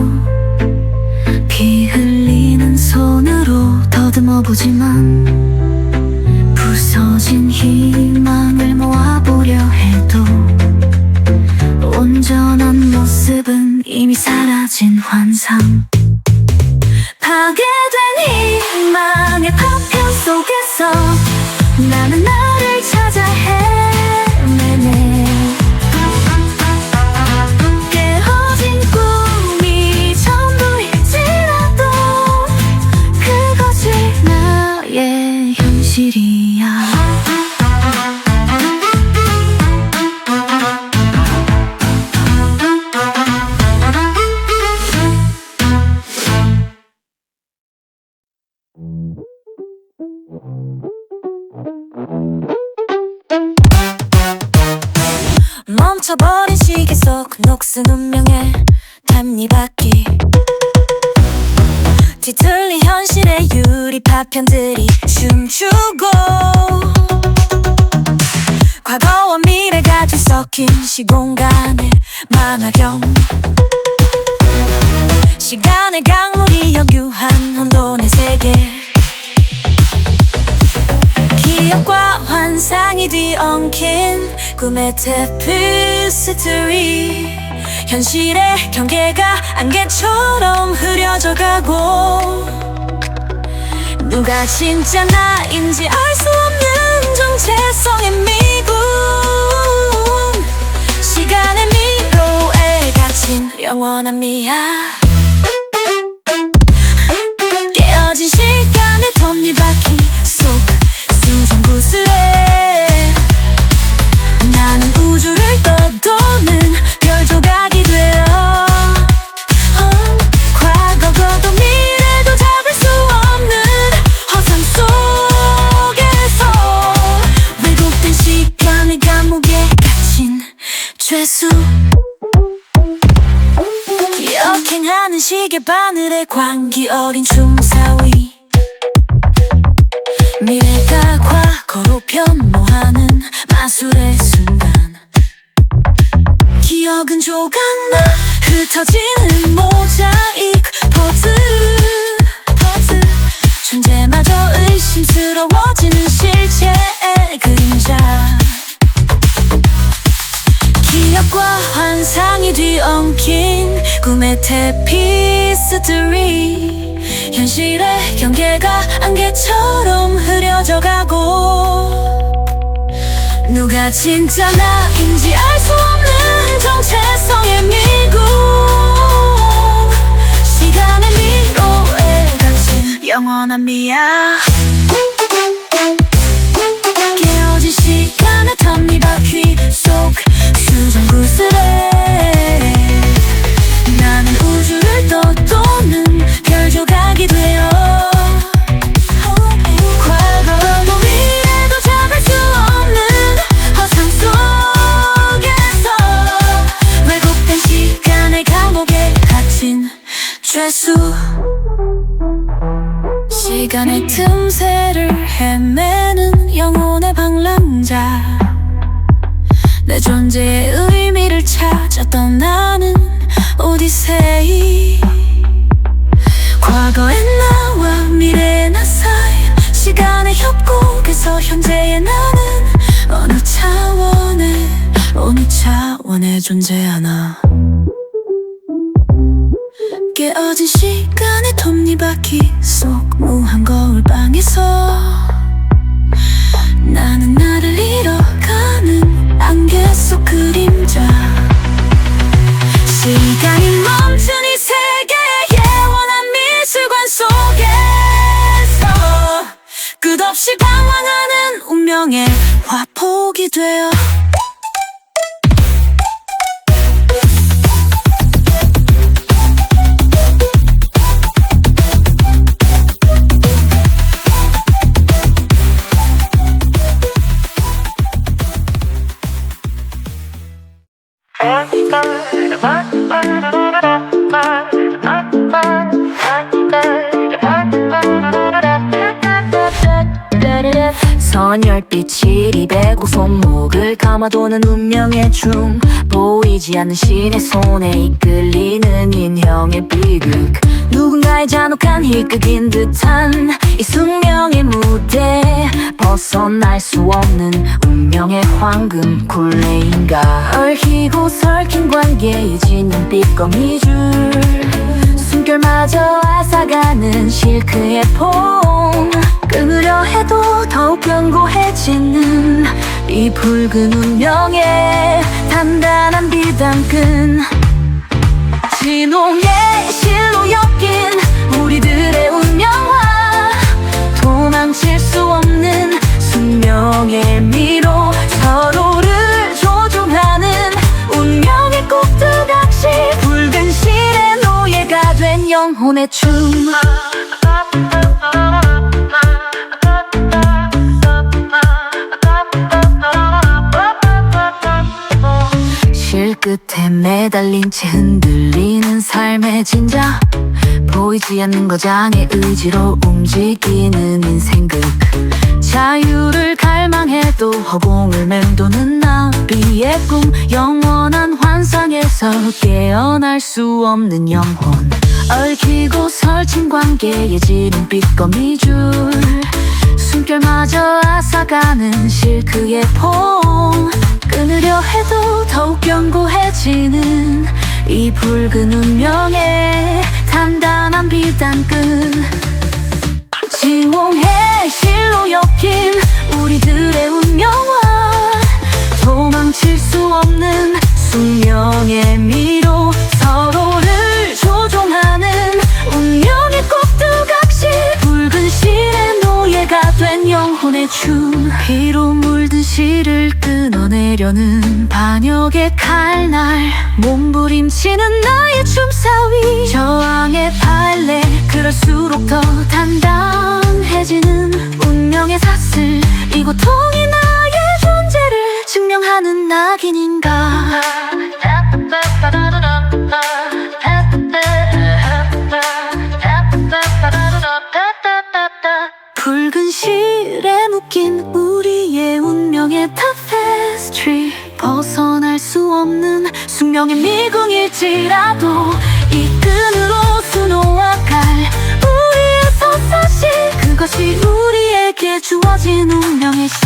피 흘리는 손으로 더듬어 보지만 부서진 희망을 모아보려 해도 온전한 모습은 이미 사라진 환상. 파괴된 희망의 파편 속에서 나는 나를 찾아 헤매네. 깨어진 꿈이 전부일지라도 그것이 나의 현실이야. 멈춰버린 시계 속 녹슨 운명의 탑니바퀴. 뒤틀린 현실의 유리 파편들이 춤추고 과거와 미래가 뒤섞인 시공간의 만화경. 시간의 강물이 역유한 혼돈의 세계. 기억과 환상이 뒤엉킨 꿈의 테피스트리. 현실의 경계가 안개처럼 흐려져 가고 누가 진짜 나인지 알 수 없는 정체성의 미군. 시간의 미로에 갇힌 영원한 미야. 깨어진 시간의 톱니바퀴 속 수정구슬에 나는 우주를 떠도는 별 조각이 되어 과거도 미래도 잡을 수 없는 허상 속에서 왜곡된 시간의 감옥에 갇힌 죄수. 역행하는 시계 바늘에 광기 어린 춤사위. 미래가 과거로 변모하는 마술의 순간. 기억은 조각나 흩어지는 모자이크 퍼즐. 존재마저 의심스러워지는 실체의 그림자. 기억과 환상이 뒤엉킨 꿈의 테피스트리. 현실의 경계가 안개처럼 흐려져 가고 누가 진짜 나인지 알 수 없는 정체성의 미국. 시간의 미로에 갇힌 영원한 미야. 깨어진 시간의 톱니바퀴 속 수정구슬에 나는 우주를 떠도는 별 조각이 되어 과거도 미래도 잡을 수 없는 허상 속에서 왜곡된 시간의 감옥에 갇힌 죄수. 시간의 틈새를 헤매는 영혼의 방랑자. 내 존재의 의미를 찾아 떠나는 오디세이. 과거의 나와 미래의 나 사이. 시간의 협곡에서 현재의 나는 어느 차원에 존재하나. 깨어진 시간의 톱니바퀴 속 무한 거울방에서 나는 나를 잃어가는 안개 속 그림자. 시간이 멈춘 이 세계의 영원한 미술관 속에서 끝없이 방황하는 운명의 화폭이 되어 선열빛이 입에고 손목을 감아도는 운명의 춤. 보이지 않는 신의 손에 이끌리는 인형의 비극. 누군가의 잔혹한 희극인 듯한 이 숙명의 무대. 벗어날 수 없는 운명의 황금 굴레인가. 얽히고 설킨 관계에 지는 삐꺼미줄. 숨결마저 앗아가는 실크의 폼. 끊으려 해도 더욱 견고해지는 이 붉은 운명의 단단한 비단끈. 진홍의 실로 엮인 우리들의 운명화. 도망칠 수 없는 숙명의 미로. 서로를 조종하는 운명의 꼭두각시. 붉은 실의 노예가 된 영혼의 춤. 실 끝에 매달린 채 흔들리는 삶의 진자. 보이지 않는 거장의 의지로 움직이는 인생극. 자유를 갈망해도 허공을 맴도는 나비의 꿈. 영원한 환상에서 깨어날 수 없는 영혼. 얽히고 설친 관계에 지는 삐꺼미줄. 숨결마저 앗아가는 실크의 폼. 끊으려 해도 더욱 견고해지는 이 붉은 운명의 단단한 비단끈. 진홍의 실로 엮인 우리들의 운명화. 도망칠 수 없는 숙명의 미로. 서로를 조종하는 운명의 꼭두각시. 붉은 실의 노예가 된 영혼의 춤. 피로 물든 실을 끊어내려는 반역의 칼날. 몸부림치는 나의 춤사위. 저항의 발레. 그럴수록 더 단단해지는 운명의 사슬. 이 고통이 나의 존재를 증명하는 낙인인가. 붉은 실에 묶인 우리의 운명의 타페스트리. 벗어날 수 없는 숙명의 미궁일지라도 이 끈으로 수놓아갈 우리의 서사시. 그것이 우리에게 주어진 운명의 시.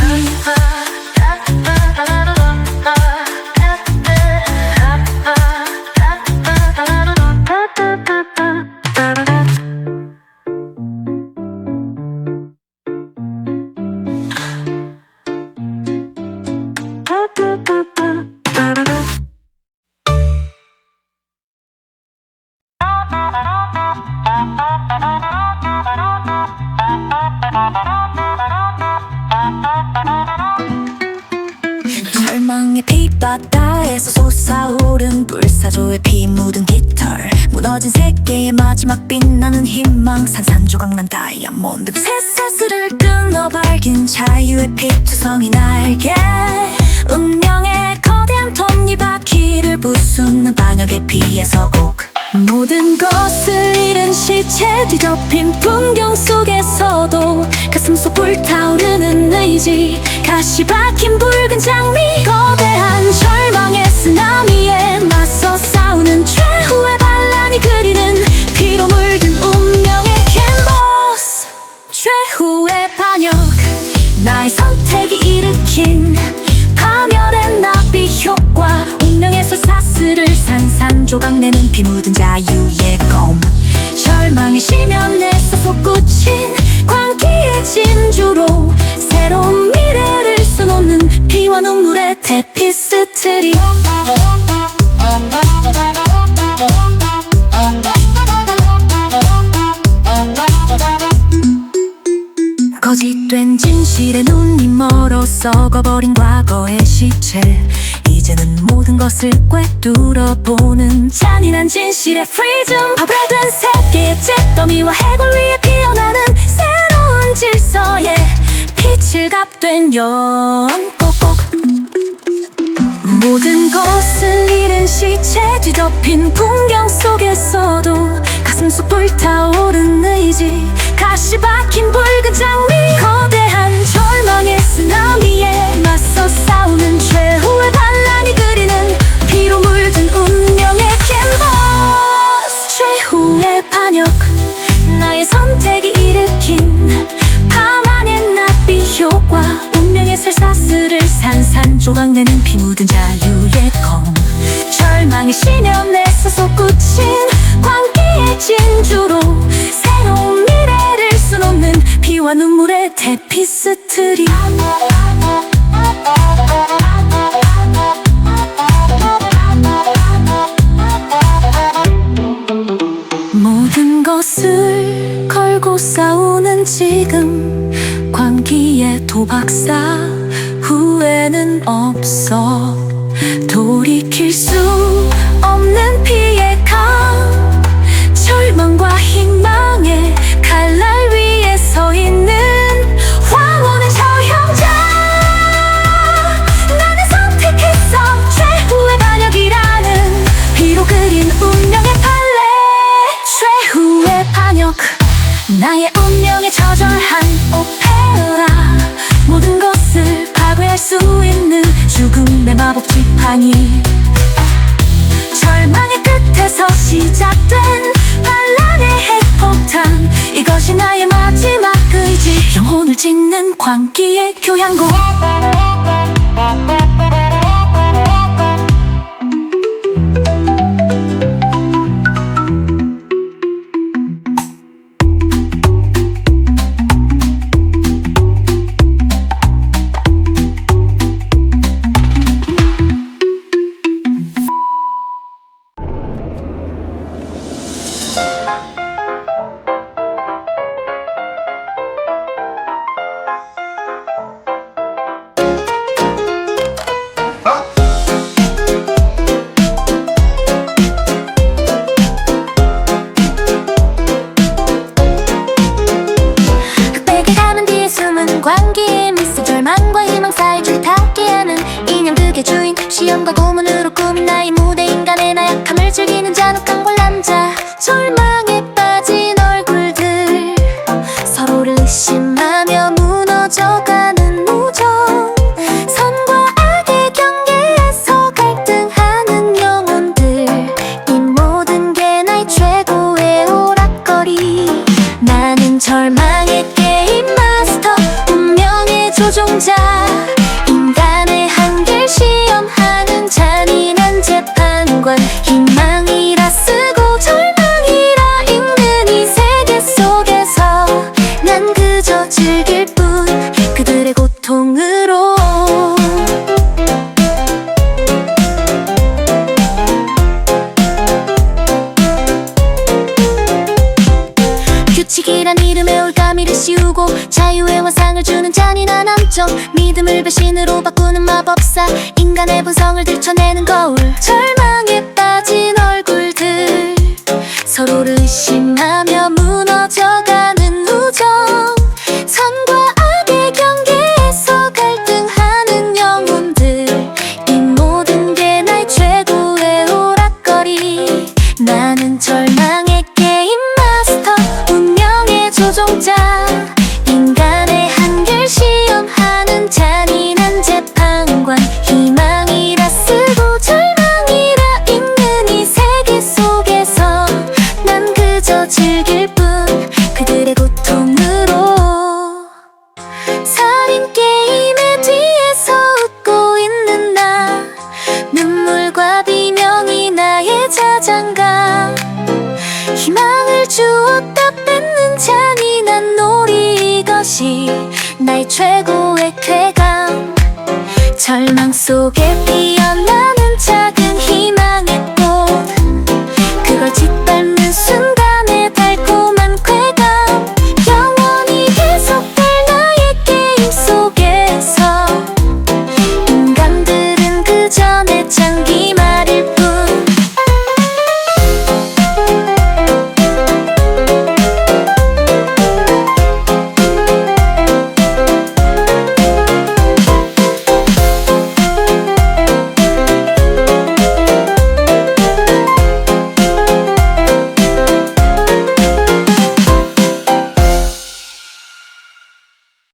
절망의 빛바다에서 솟아오른 불사조의 피 묻은 깃털. 무너진 세계의 마지막 빛나는 희망. 산산조각난 다이아몬드. 새사슬을 끊어 밝힌 자유의 피투성이 날개. 운명의 거대한 톱니바퀴를 부수는 반역의 피에서 꼭. 모든 것을 잃은 시체 뒤덮인 풍경 속에서도 가슴 속 불타오르는 의지. 가시 박힌 붉은 장미. 거대한 절망의 쓰나미에 맞서 싸우는 최후의 반란이 그리는 피로 물든 운명의 캔버스. 최후의 반역. 나의 선택이 일으킨 파멸의 나비 효과. 운명의 쇠사슬을 산산조각 내는 피 묻은 자유의 검. 피스트리 거짓된 진실에 눈이 멀어 썩어버린 과거의 시체 이제는 모든 것을 꿰뚫어보는 잔인한 진실의 프리즘 파괴된 세계의 잿더미와 해골 위에 피어나는 새로운 질서에 빛을 갚된 영 꼭꼭 모든 것을 잃은 시체 뒤덮인 풍경 속에서도 가슴속 불타오른 의지 가시 박힌 붉은 장미 거대한 절망의 쓰나미에 맞서 싸우는 최후의 반란이 그리는 피로 물든 운명의 캔버스 최후의 반역 나의 선택이 일으킨 밤하늘 낯비 효과 운명의 쇠사슬을 산산조각내는 피 묻은 자유의 검 절망의 신념에서 솟구친 광기의 진주로 새로운 미래를 수놓는 피와 눈물의 테피스트리 모든 것을 걸고 싸우는 지금 광기의 도박사 후회는 없어 돌이킬 수 없는 피의 강 절망과 희망의 칼날 위에 서 있는 황혼의 저형자 나는 선택했어 최후의 반역이라는 피로 그린 운명의 판례 최후의 반역 나의 운명에 처절한 오페라 모든 것을 파괴할 수 있는 죽음의 마법 지팡이 절망의 끝에서 시작된 반란의 핵폭탄 이것이 나의 마지막 의지 영혼을 짓는 광기의 교향곡 광기에 미스 절망과 희망 사이 줄타기 하는 인형극의 주인 시험과 고문으로 꾸민 나의 무대 인간의 나약함을 즐기는 잔혹한 관람자 절망에 빠진 얼굴들 서로를 의심하며 무너져가는 우정 선과 악의 경계에서 갈등하는 영혼들 이 모든 게 나의 최고의 오락거리 나는 절망의 게임 마스터 조종자 인간의 한계를 시험하는 잔인한 재판관 희망이라 쓰고 절망이라 읽는 이 세계 속에서 난 그저 즐길 뿐 그들의 고통으로 규칙이란 이름의 올가미를 씌우고 자유의 환상을 주는 잔인한 함정 믿음을 배신으로 바꾸는 마법사 인간의 본성을 들춰내는 거울 절망에 빠진 얼굴들 서로를 의심하며 무너져가는 우정 선과 악의 경계에서 갈등하는 영혼들 이 모든 게 나의 최고의 오락거리 나는 절망의 게임 마스터 운명의 조종자 인간의 한계를 시험하는 잔인한 재판관 희망이라 쓰고 절망이라 읽는 이 세계 속에서 난 그저 즐길 뿐 그들의 고통으로 살인 게임의 뒤에서 웃고 있는 나 눈물과 비명이 나의 자장가 희망을 주었다 뺏는 잔인한 놀이 이것이 나의 최고의 쾌감 절망 속에 피어난